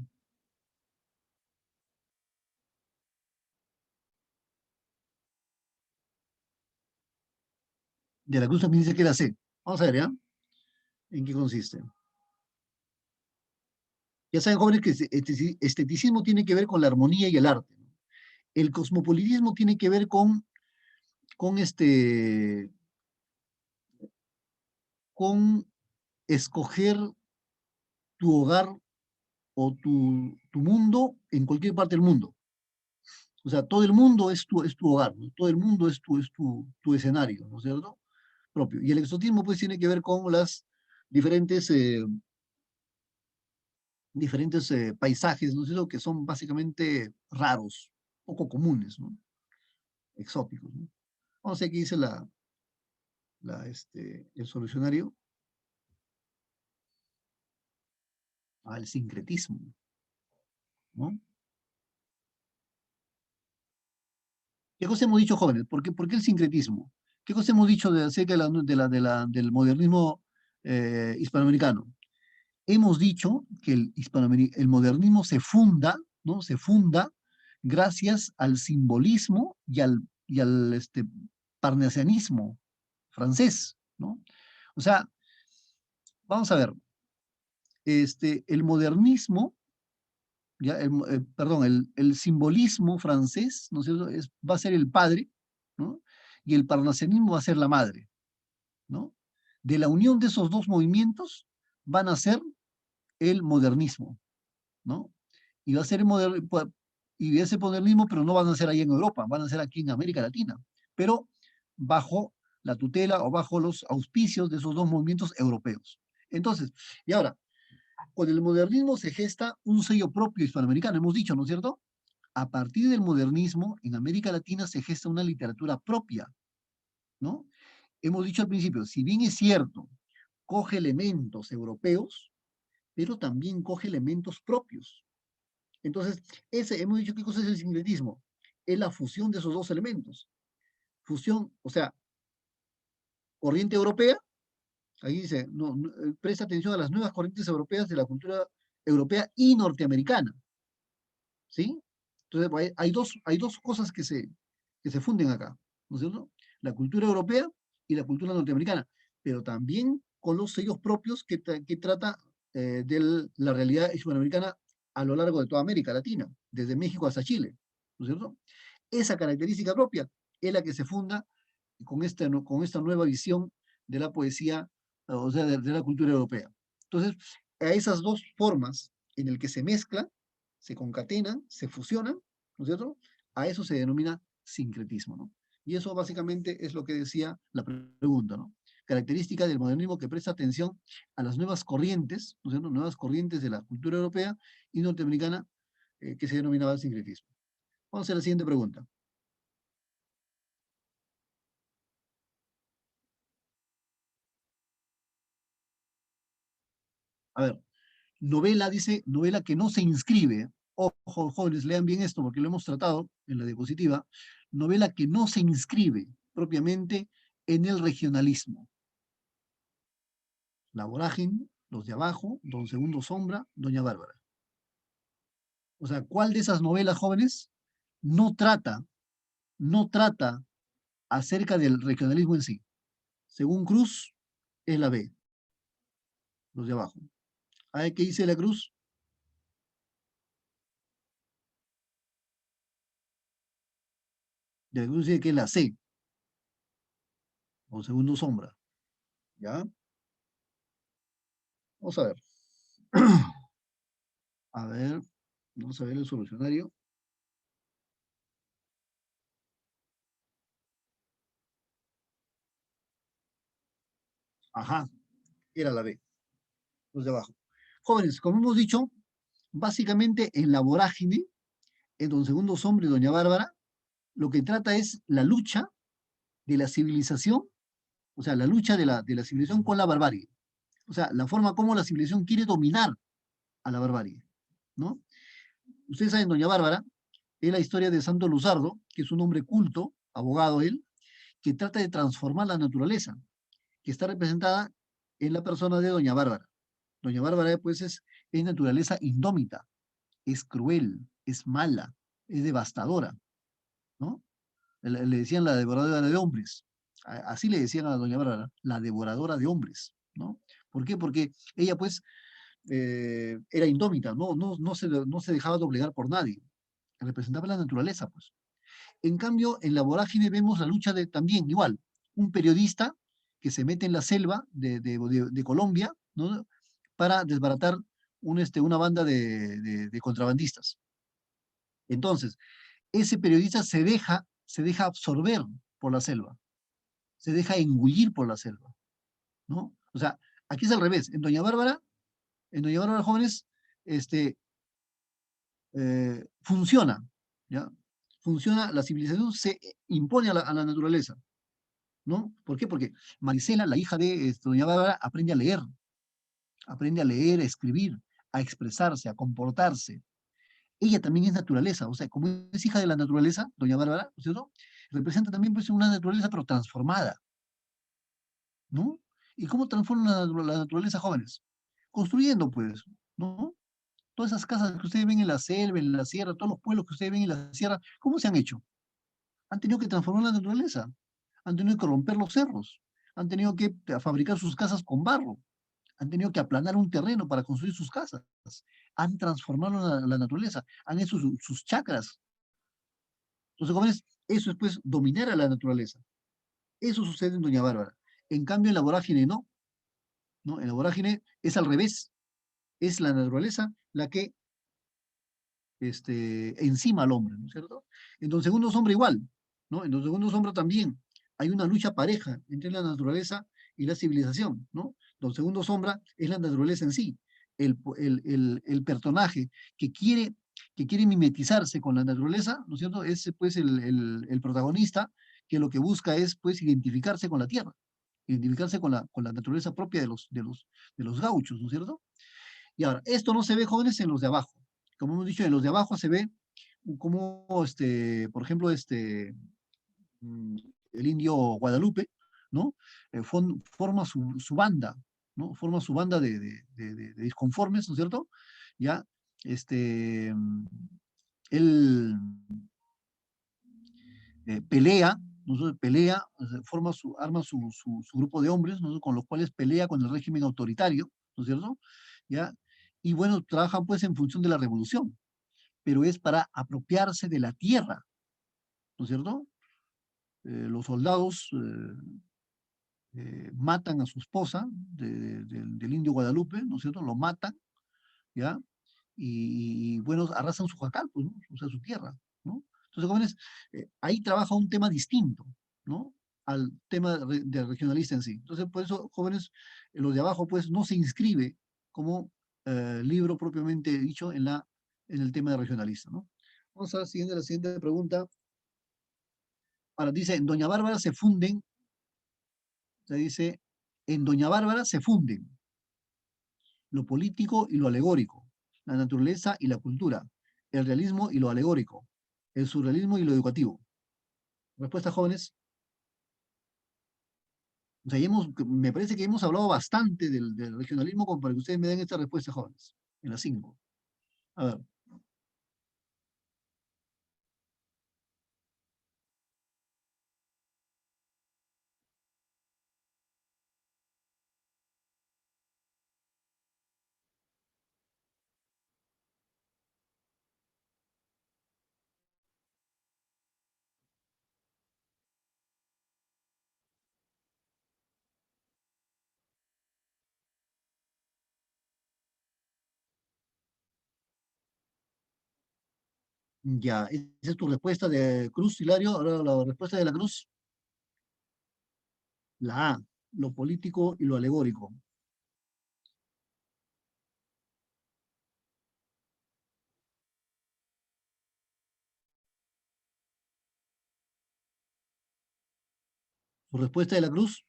De la Cruz también dice que es la C. Vamos a ver, ¿ya? ¿En qué consiste? Ya saben, jóvenes, que esteticismo tiene que ver con la armonía y el arte. El cosmopolitismo tiene que ver con, con escoger tu hogar o tu mundo en cualquier parte del mundo. O sea, todo el mundo es tu hogar, ¿no? Todo el mundo es tu escenario, ¿no es cierto? Propio. Y el exotismo, pues, tiene que ver con las diferentes, paisajes, ¿no es cierto? Que son básicamente raros, poco comunes, ¿no? Exóticos, ¿no? Vamos a ver qué dice el solucionario. El sincretismo, ¿no? ¿Qué cosa hemos dicho, jóvenes? ¿Por qué el sincretismo? ¿Qué cosa hemos dicho acerca del modernismo hispanoamericano? Hemos dicho que el modernismo se funda, ¿no? Se funda gracias al simbolismo y al parnasianismo francés, ¿no? O sea, vamos a ver, el modernismo, ya, perdón, el simbolismo francés, ¿no es cierto? Va a ser el padre, ¿no? Y el parnasianismo va a ser la madre, ¿no? De la unión de esos dos movimientos van a ser el modernismo, ¿no? Y va a ser y ese modernismo, pero no van a ser ahí en Europa, van a ser aquí en América Latina, pero bajo la tutela o bajo los auspicios de esos dos movimientos europeos. Entonces, y ahora, con el modernismo se gesta un sello propio hispanoamericano, hemos dicho, ¿no es cierto? A partir del modernismo, en América Latina se gesta una literatura propia, ¿no? Hemos dicho al principio, si bien es cierto, coge elementos europeos, pero también coge elementos propios. Entonces, hemos dicho qué cosa es el sincretismo. Es la fusión de esos dos elementos. Fusión, o sea, corriente europea, ahí dice, no, presta atención a las nuevas corrientes europeas de la cultura europea y norteamericana, ¿sí? Entonces, hay dos cosas que se funden acá, ¿no es cierto? La cultura europea y la cultura norteamericana, pero también con los sellos propios que trata de la realidad hispanoamericana a lo largo de toda América Latina, desde México hasta Chile, ¿no es cierto? Esa característica propia es la que se funda con esta nueva visión de la poesía, o sea, de la cultura europea. Entonces, a esas dos formas en el que se mezclan, se concatenan, se fusionan, ¿no es cierto? A eso se denomina sincretismo, ¿no? Y eso básicamente es lo que decía la pregunta, ¿no? Característica del modernismo que presta atención a las nuevas corrientes, ¿no es cierto? Nuevas corrientes de la cultura europea y norteamericana que se denominaba sincretismo. Vamos a la siguiente pregunta. A ver, novela, dice, novela que no se inscribe. Ojo, jóvenes, lean bien esto porque lo hemos tratado en la diapositiva. Novela que no se inscribe propiamente en el regionalismo. La Vorágine, Los de Abajo, Don Segundo Sombra, Doña Bárbara. O sea, ¿cuál de esas novelas, jóvenes, no trata, no trata acerca del regionalismo en sí? Según Cruz, es la B, Los de Abajo. A ver, ¿qué dice la Cruz? De la Cruz dice que es la C, Don Segundo Sombra. ¿Ya? Vamos a ver. A ver, vamos a ver el solucionario. Ajá, era la B, Los de Abajo. Jóvenes, como hemos dicho, básicamente en la vorágine, en Don Segundo Sombra y Doña Bárbara, lo que trata es la lucha de la civilización, o sea, la lucha de la civilización con la barbarie. O sea, la forma como la civilización quiere dominar a la barbarie, ¿no? Ustedes saben, Doña Bárbara, es la historia de Santo Luzardo, que es un hombre culto, abogado él, que trata de transformar la naturaleza, que está representada en la persona de Doña Bárbara. Doña Bárbara, pues, es naturaleza indómita, es cruel, es mala, es devastadora, ¿no? Le decían la devoradora de hombres. Así le decían a Doña Bárbara, la devoradora de hombres, ¿no? ¿Por qué? Porque ella, pues, era indómita, no se dejaba doblegar por nadie. Representaba la naturaleza, pues. En cambio, en la vorágine vemos la lucha de también, igual, un periodista que se mete en la selva de Colombia, ¿no? Para desbaratar una banda de contrabandistas. Entonces, ese periodista se deja absorber por la selva, se deja engullir por la selva, ¿no? O sea, aquí es al revés. En Doña Bárbara Jóvenes, este, funciona, ¿ya? Funciona, la civilización se impone a la naturaleza, ¿no? ¿Por qué? Porque Marisela, la hija de Doña Bárbara, aprende a leer, a escribir, a expresarse, a comportarse. Ella también es naturaleza, o sea, como es hija de la naturaleza, Doña Bárbara, ¿no es cierto? Representa también pues, una naturaleza, pero transformada, ¿no? ¿Y cómo transforma la naturaleza, jóvenes? Construyendo, pues, ¿no? Todas esas casas que ustedes ven en la selva, en la sierra, todos los pueblos que ustedes ven en la sierra, ¿cómo se han hecho? Han tenido que transformar la naturaleza, han tenido que romper los cerros, han tenido que fabricar sus casas con barro, han tenido que aplanar un terreno para construir sus casas, han transformado la naturaleza, han hecho sus chacras. Entonces, jóvenes, eso es pues dominar a la naturaleza. Eso sucede en Doña Bárbara. En cambio, en la vorágine no, ¿no? En la vorágine es al revés, es la naturaleza la que encima al hombre, ¿no es cierto? En Don Segundo Sombra igual, ¿no? En Don Segundo Sombra también hay una lucha pareja entre la naturaleza y la civilización, ¿no? Don Segundo Sombra es la naturaleza en sí, el personaje que quiere, que quiere mimetizarse con la naturaleza, ¿no es cierto? Es pues el protagonista que lo que busca es pues identificarse con la tierra, identificarse con la naturaleza propia de los gauchos, ¿no es cierto? Y ahora, esto no se ve, jóvenes, en los de abajo. Como hemos dicho, en los de abajo se ve como, por ejemplo, mm, el indio Guadalupe, ¿no? Forma su banda, ¿no? Forma su banda de disconformes, ¿no es cierto? Ya, este, mm, él pelea, ¿no? Pelea, o sea, arma su grupo de hombres, ¿no? Con los cuales pelea con el régimen autoritario, ¿no es cierto? ¿Ya? Y bueno, trabajan pues en función de la revolución, pero es para apropiarse de la tierra, ¿no es cierto? Los soldados matan a su esposa del indio Guadalupe, ¿no es cierto? Lo matan, ¿ya? Y bueno, arrasan su jacal, pues, ¿no? O sea, su tierra, ¿no? Entonces, jóvenes, ahí trabaja un tema distinto, ¿no? Al tema del regionalista en sí. Entonces, por eso, jóvenes, los de abajo, pues, no se inscribe como libro propiamente dicho en el tema de regionalista, ¿no? Vamos a la siguiente pregunta. Ahora dice, en Doña Bárbara se funden, se dice, en Doña Bárbara se funden lo político y lo alegórico, la naturaleza y la cultura, el realismo y lo alegórico, el surrealismo y lo educativo. Respuesta, jóvenes. O sea, me parece que hemos hablado bastante del regionalismo como para que ustedes me den esta respuesta, jóvenes, en las 5. A ver, ya, esa es tu respuesta de Cruz, Hilario. Ahora la respuesta de la Cruz, la A, lo político y lo alegórico. Su respuesta de la Cruz,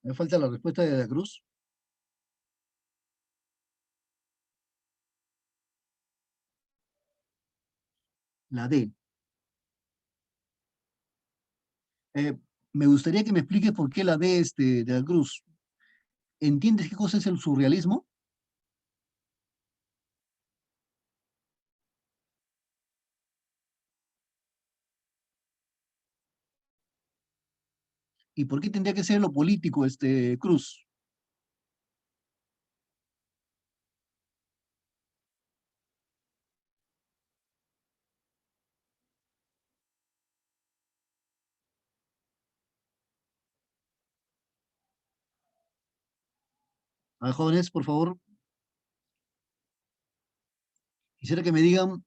me falta la respuesta de la Cruz, la D. Eh, Me gustaría que me expliques por qué la D de la Cruz. ¿Entiendes qué cosa es el surrealismo? ¿Y por qué tendría que ser lo político, Cruz? A ver, jóvenes, por favor, quisiera que me digan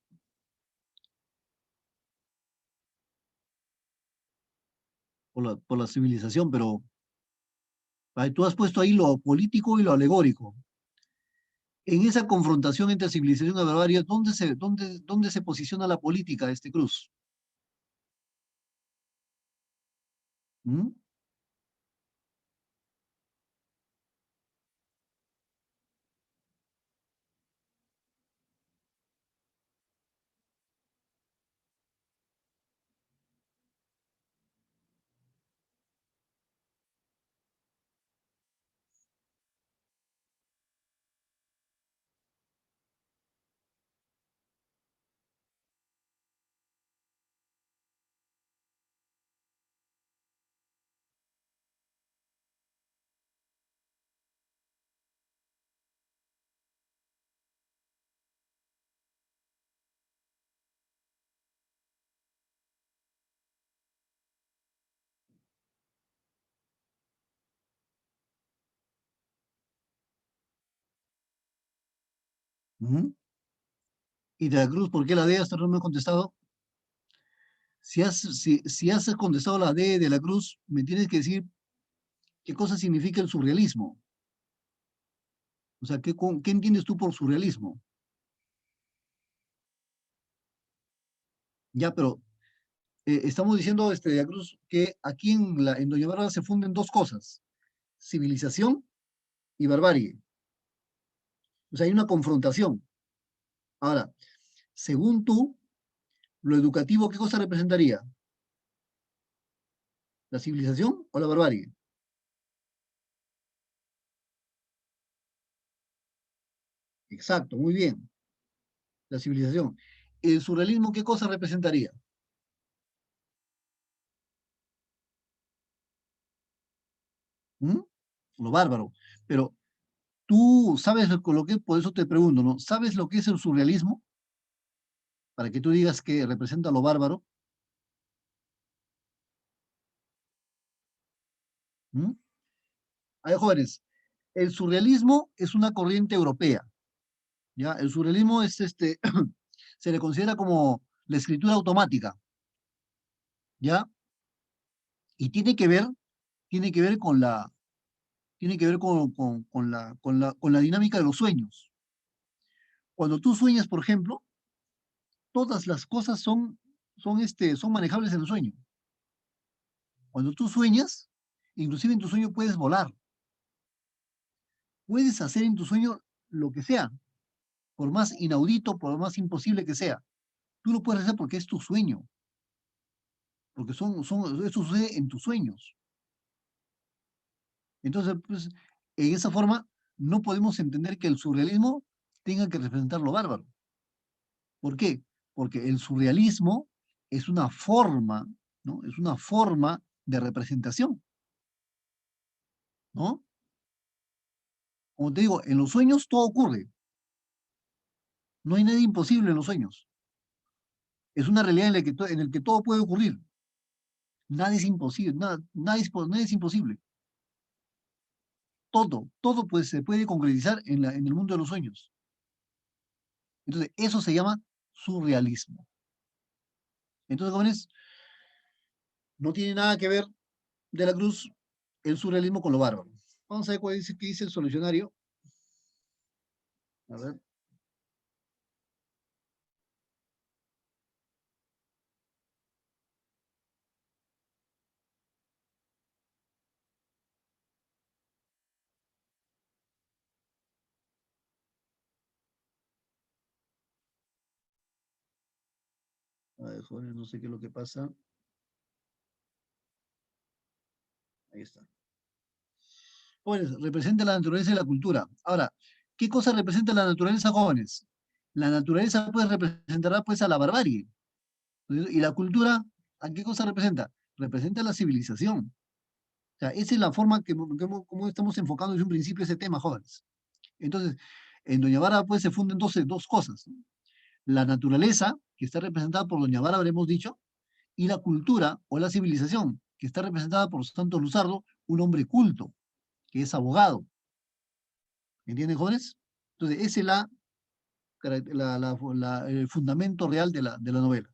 por la civilización, pero tú has puesto ahí lo político y lo alegórico. En esa confrontación entre civilización y barbarie, ¿dónde se posiciona la política, Cruz? ¿Mm? ¿Mm? Y de la Cruz, ¿por qué la D? Hasta no me he contestado. Si has contestado la D de la Cruz, me tienes que decir qué cosa significa el surrealismo. O sea, ¿qué entiendes tú por surrealismo? Ya, pero estamos diciendo, de la Cruz, que aquí en Doña Bárbara se funden dos cosas, civilización y barbarie. O sea, hay una confrontación. Ahora, según tú, lo educativo, ¿qué cosa representaría? ¿La civilización o la barbarie? Exacto, muy bien, la civilización. ¿El surrealismo qué cosa representaría? ¿Mm? Lo bárbaro. Pero tú sabes lo que, por eso te pregunto, ¿no? ¿Sabes lo que es el surrealismo? Para que tú digas que representa lo bárbaro. ¿Mm? A ver, jóvenes, el surrealismo es una corriente europea, ¿ya? El surrealismo es se le considera como la escritura automática, ¿ya? Y tiene que ver con tiene que ver con la dinámica de los sueños. Cuando tú sueñas, por ejemplo, todas las cosas son manejables en el sueño. Cuando tú sueñas, inclusive en tu sueño puedes volar, puedes hacer en tu sueño lo que sea, por más inaudito, por más imposible que sea. Tú lo puedes hacer porque es tu sueño, porque eso sucede en tus sueños. Entonces, pues, en esa forma, no podemos entender que el surrealismo tenga que representar lo bárbaro. ¿Por qué? Porque el surrealismo es una forma, ¿no? Es una forma de representación, ¿no? Como te digo, en los sueños todo ocurre. No hay nada imposible en los sueños. Es una realidad en la que todo puede ocurrir. Nada es imposible, nada es imposible. Todo pues, se puede concretizar en el mundo de los sueños. Entonces, eso se llama surrealismo. Entonces, jóvenes, no tiene nada que ver de la Cruz el surrealismo con lo bárbaro. Vamos a ver qué dice el solucionario. A ver, jóvenes, no sé qué es lo que pasa. Ahí está. Jóvenes, representa la naturaleza y la cultura. Ahora, ¿qué cosa representa la naturaleza, jóvenes? La naturaleza pues representará pues a la barbarie. ¿Y la cultura a qué cosa representa? Representa la civilización. O sea, esa es la forma como estamos enfocando desde un principio ese tema, jóvenes. Entonces, en Doña Vara pues se funden dos cosas, ¿no? La naturaleza, que está representada por Doña Vara, habremos dicho, y la cultura o la civilización, que está representada por Santos Luzardo, un hombre culto, que es abogado. ¿Entienden, jóvenes? Entonces, ese es el fundamento real de la novela.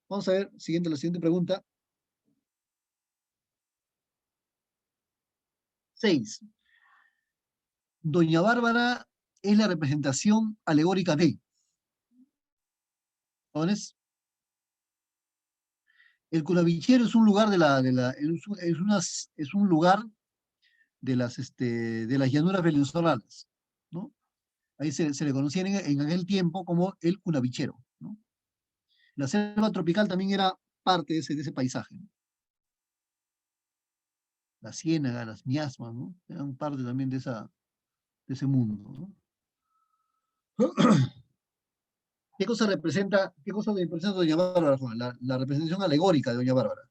Vamos a ver, la siguiente pregunta. 6. Doña Bárbara es la representación alegórica de, ¿jóvenes? El Curavichero es un lugar es un lugar de las llanuras venezolanas, ¿no? Ahí se le conocía en aquel tiempo como el Curavichero, ¿no? La selva tropical también era parte de ese paisaje, ¿no? La ciénaga, las miasmas, ¿no? Eran parte también de ese mundo, ¿no? qué cosa representa Doña Bárbara, Juan? La representación alegórica de Doña Bárbara.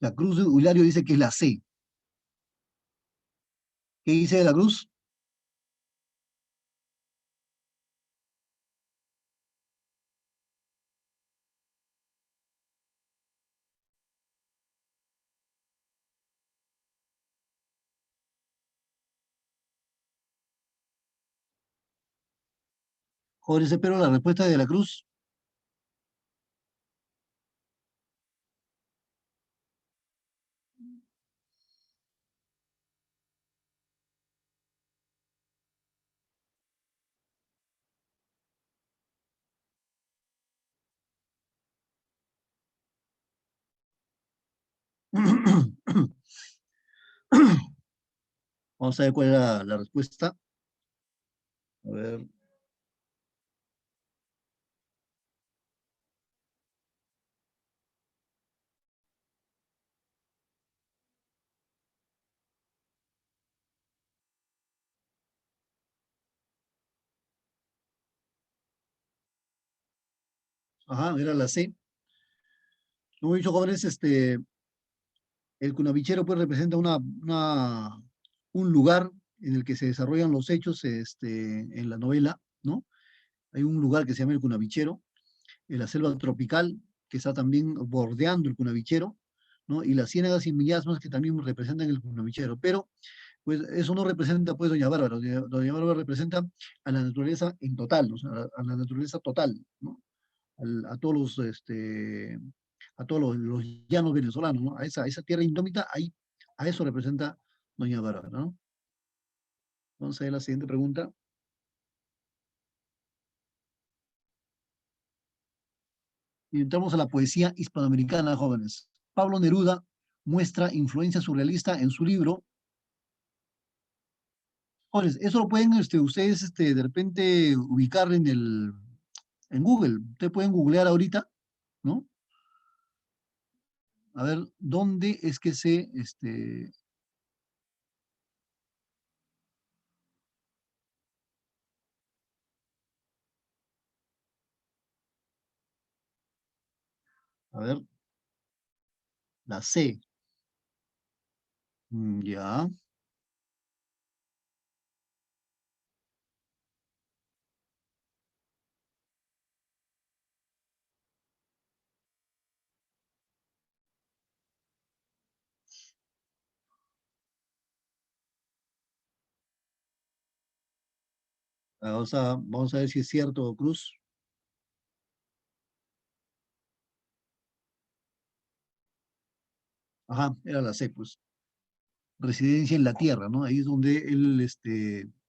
La Cruz de Hilario dice que es la C. ¿Qué dice de la Cruz? Jóvenes, espero la respuesta de la Cruz. Vamos a ver cuál era la respuesta. A ver. Ajá, era la C. Como he dicho, jóvenes, el Cunavichero pues representa un lugar en el que se desarrollan los hechos en la novela, ¿no? Hay un lugar que se llama el Cunavichero, en la selva tropical, que está también bordeando el Cunavichero, ¿no? Y las ciénagas y miasmas que también representan el Cunavichero. Pero, pues, eso no representa, pues, Doña Bárbara. Doña Bárbara representa a la naturaleza en total, o sea, a la naturaleza total, ¿no? A todos los llanos venezolanos, ¿no? A esa tierra indómita, ahí, a eso representa Doña Bárbara, ¿no? Entonces, la siguiente pregunta. Y entramos a la poesía hispanoamericana, jóvenes. Pablo Neruda muestra influencia surrealista en su libro. Jóvenes, eso lo pueden ustedes de repente ubicar en Google. Ustedes pueden googlear ahorita, ¿no? A ver, ¿dónde es que a ver, la C? Ya. Vamos a ver si es cierto, Cruz. Ajá, era la C, pues. Residencia en la tierra, ¿no? Ahí es donde él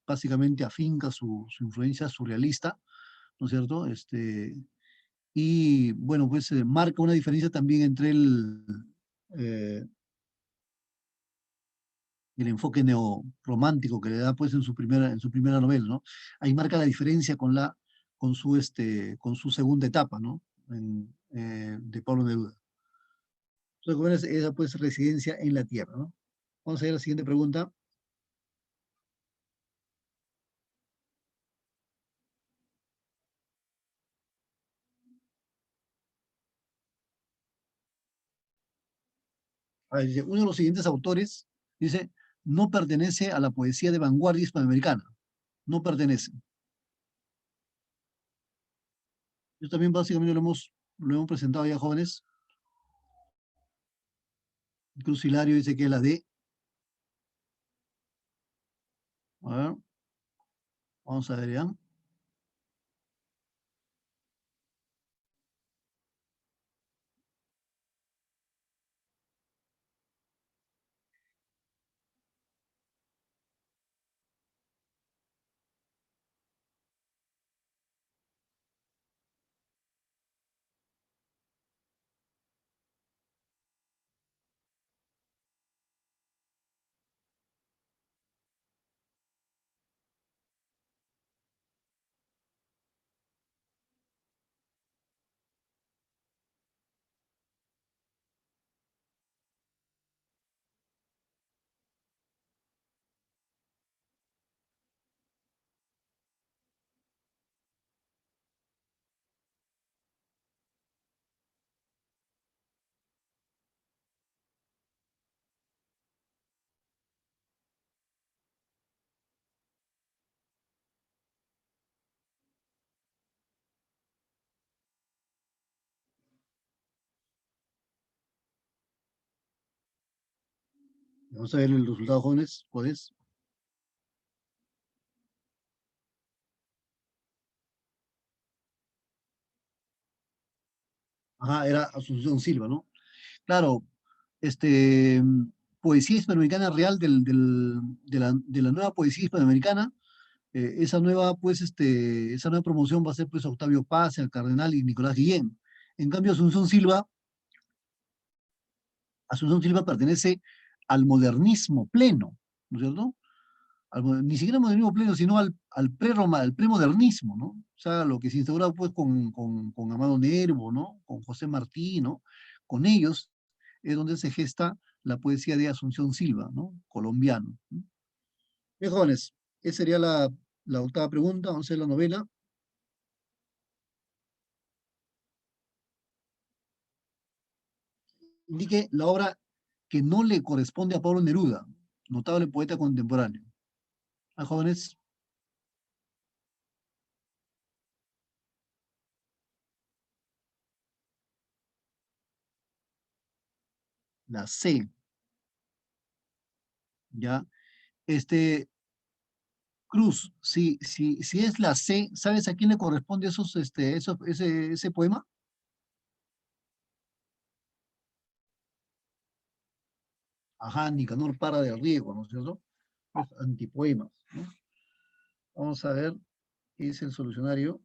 básicamente afinca su influencia surrealista, ¿no es cierto? Y bueno, pues marca una diferencia también entre eh, el enfoque neorromántico que le da pues en su primera novela, ¿no? Ahí marca la diferencia con su segunda etapa, ¿no? De Pablo Neruda. Entonces, bueno, esa pues residencia en la tierra, ¿no? Vamos a ver la siguiente pregunta. A ver, dice, uno de los siguientes autores, dice, no pertenece a la poesía de vanguardia hispanoamericana. No pertenece. Yo también básicamente lo hemos presentado ya, jóvenes. Cruz Hilario dice que es la D. A ver, vamos a ver ya. Vamos a ver el resultado, jóvenes. ¿Cuál es? Ajá, era Asunción Silva, ¿no? Claro, este, poesía hispanoamericana real de la nueva poesía hispanoamericana. Esa nueva promoción va a ser pues Octavio Paz, el Cardenal y Nicolás Guillén. En cambio, Asunción Silva, Asunción Silva pertenece al modernismo pleno, ¿no es cierto? Ni siquiera al modernismo pleno, sino al premodernismo, ¿no? O sea, lo que se instauró pues con Amado Nervo, ¿no? Con José Martí, ¿no? Con ellos es donde se gesta la poesía de Asunción Silva, ¿no? Colombiano, ¿no? Bien, jóvenes, esa sería la octava pregunta, vamos a hacer la novela. Indique la obra que no le corresponde a Pablo Neruda, notable poeta contemporáneo. A jóvenes, la C, ¿ya? Cruz, si es la C, ¿sabes a quién le corresponde ese poema? Ajá, Nicanor Parra del Riego, ¿no es cierto? Los antipoemas, ¿no? Vamos a ver qué es el solucionario.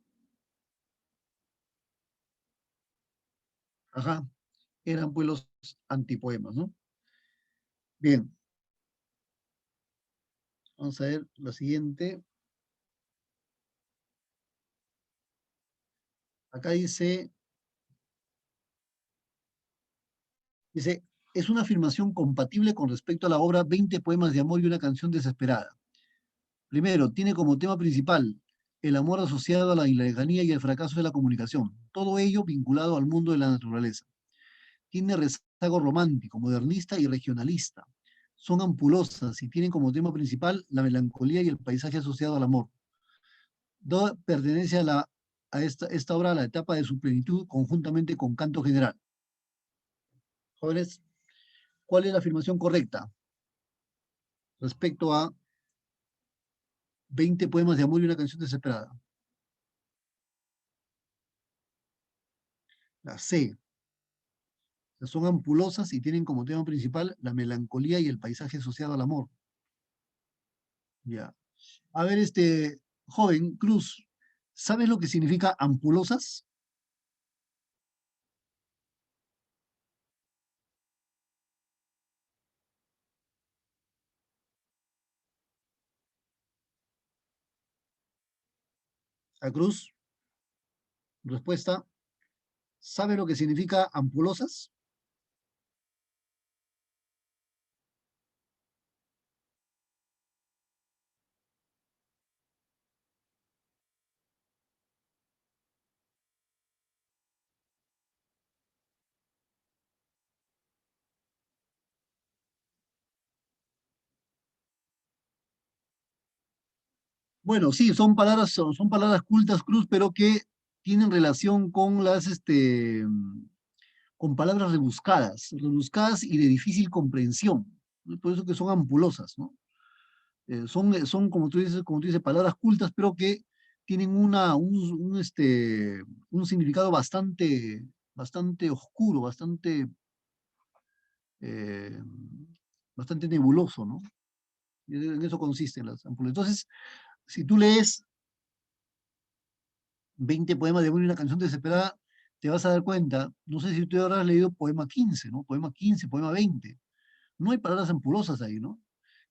Ajá, eran pues los antipoemas, ¿no? Bien, vamos a ver la siguiente. Acá dice, es una afirmación compatible con respecto a la obra 20 poemas de amor y una canción desesperada. Primero, tiene como tema principal el amor asociado a la lejanía y el fracaso de la comunicación, todo ello vinculado al mundo de la naturaleza. Tiene rezago romántico, modernista y regionalista. Son ampulosas y tienen como tema principal la melancolía y el paisaje asociado al amor. Pertenece esta obra a la etapa de su plenitud conjuntamente con Canto General. Jóvenes, ¿cuál es la afirmación correcta respecto a 20 poemas de amor y una canción desesperada? La C. Son ampulosas y tienen como tema principal la melancolía y el paisaje asociado al amor. Ya. A ver, joven Cruz, ¿sabes lo que significa ampulosas? A Cruz, respuesta, ¿sabe lo que significa ampulosas? Bueno, sí, son palabras cultas, Cruz, pero que tienen relación con con palabras rebuscadas y de difícil comprensión. Por eso que son ampulosas, ¿no? Son como tú dices, palabras cultas, pero que tienen un significado bastante oscuro, eh, bastante nebuloso, ¿no? En eso consisten las ampollas. Entonces, si tú lees 20 poemas de amor y una canción desesperada, te vas a dar cuenta, no sé si tú habrás leído poema 15, ¿no? Poema 15, poema 20. No hay palabras ampulosas ahí, ¿no?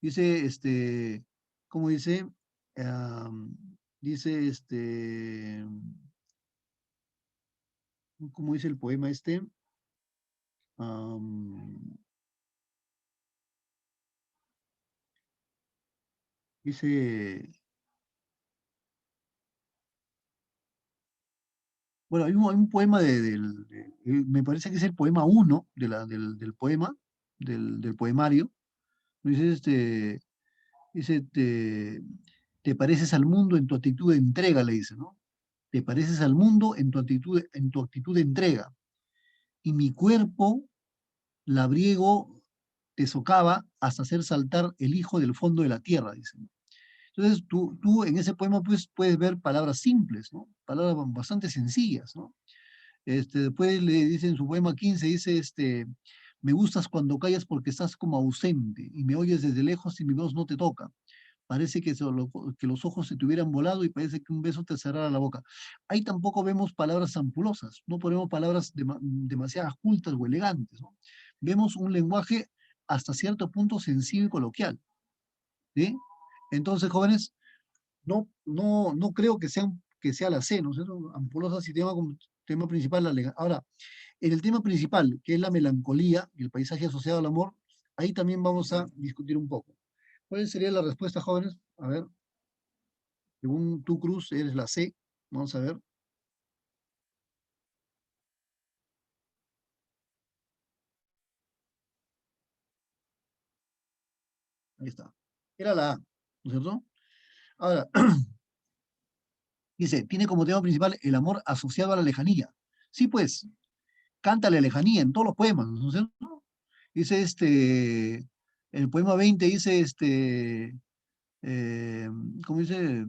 Dice, ¿cómo dice? Am, dice, ¿cómo dice el poema este? Am, dice, bueno, hay un poema me parece que es el poema uno del poema, del poemario. Dice, dice, te pareces al mundo en tu actitud de entrega, le dice, ¿no? Te pareces al mundo en tu actitud de entrega. Y mi cuerpo labriego te socava hasta hacer saltar el hijo del fondo de la tierra, dice. Entonces, tú en ese poema pues, puedes ver palabras simples, ¿no? Palabras bastante sencillas, ¿no? Después le dice en su poema 15, dice, me gustas cuando callas porque estás como ausente y me oyes desde lejos y mi voz no te toca. Parece que los ojos se te hubieran volado y parece que un beso te cerrara la boca. Ahí tampoco vemos palabras ampulosas, no ponemos palabras demasiadas cultas o elegantes, ¿no? vemos un lenguaje hasta cierto punto sencillo y coloquial, ¿sí? Entonces, jóvenes, no creo que sea la C, ¿no es cierto? Ampulosa sí tema como tema principal la legalidad. Ahora, en el tema principal, que es la melancolía y el paisaje asociado al amor, ahí también vamos a discutir un poco. ¿Cuál sería la respuesta, jóvenes? A ver, según tú, Cruz, eres la C. Vamos a ver. Ahí está. Era la A, ¿no es cierto? Ahora, dice, tiene como tema principal el amor asociado a la lejanía. Sí, pues, canta la lejanía en todos los poemas, ¿no es cierto? Dice el poema 20 dice, eh, ¿cómo dice?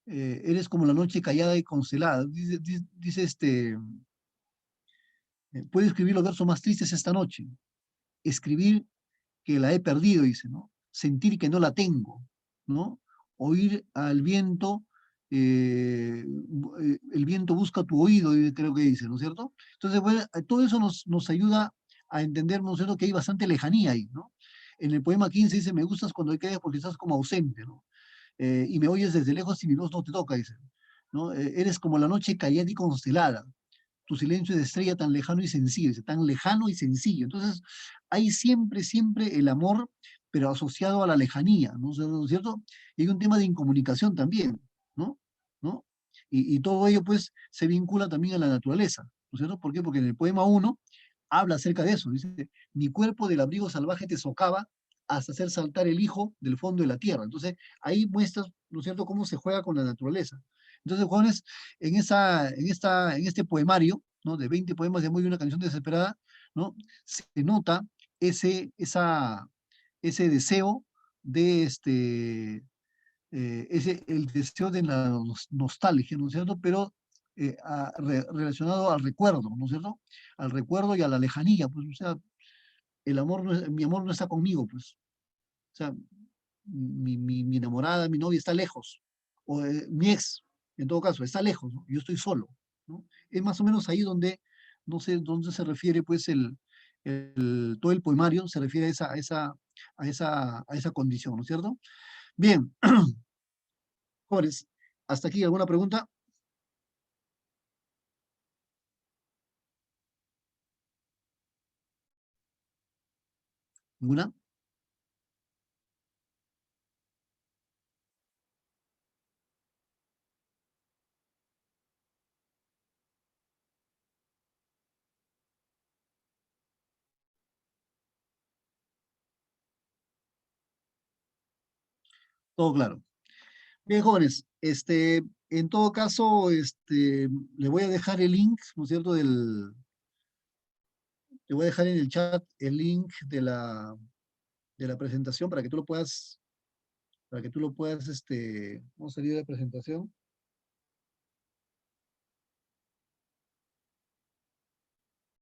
Eres como la noche callada y constelada. Dice puedo escribir los versos más tristes esta noche. Escribir que la he perdido, dice, ¿no? Sentir que no la tengo, ¿no? Oír al viento, el viento busca tu oído, creo que dice, ¿no es cierto? Entonces, bueno, todo eso nos ayuda a entender, ¿no es cierto?, que hay bastante lejanía ahí, ¿no? En el poema 15 dice, me gustas cuando hay calles porque estás como ausente, ¿no? Y me oyes desde lejos y mi voz no te toca, dice, ¿no? Eres como la noche callada y constelada, tu silencio de estrella tan lejano y sencillo, dice, tan lejano y sencillo. Entonces, hay siempre el amor, pero asociado a la lejanía, ¿no es cierto? Y hay un tema de incomunicación también, ¿no? ¿No? Y todo ello, pues, se vincula también a la naturaleza, ¿no es cierto? ¿Por qué? Porque en el poema uno habla acerca de eso, dice, mi cuerpo del abrigo salvaje te socava hasta hacer saltar el hijo del fondo de la tierra. Entonces, ahí muestras, ¿no es cierto?, cómo se juega con la naturaleza. Entonces, jóvenes, en este poemario, ¿no? De 20 poemas de amor y una canción desesperada, ¿no? Se nota ese deseo de el deseo de la nostalgia, ¿no es cierto? Pero relacionado al recuerdo, ¿no es cierto? Al recuerdo y a la lejanía, pues, o sea, mi amor no está conmigo, pues. O sea, mi enamorada, mi novia está lejos, o mi ex, en todo caso, está lejos, ¿no? Yo estoy solo, ¿no? Es más o menos ahí donde, no sé, dónde se refiere, pues, todo el poemario se refiere a esa condición, ¿no es cierto? Bien, jóvenes, hasta aquí, ¿alguna pregunta? ¿Ninguna? Todo claro. Bien, jóvenes, en todo caso, le voy a dejar el link, ¿no es cierto? Le voy a dejar en el chat el link de la presentación para que tú lo puedas, vamos a salir de la presentación.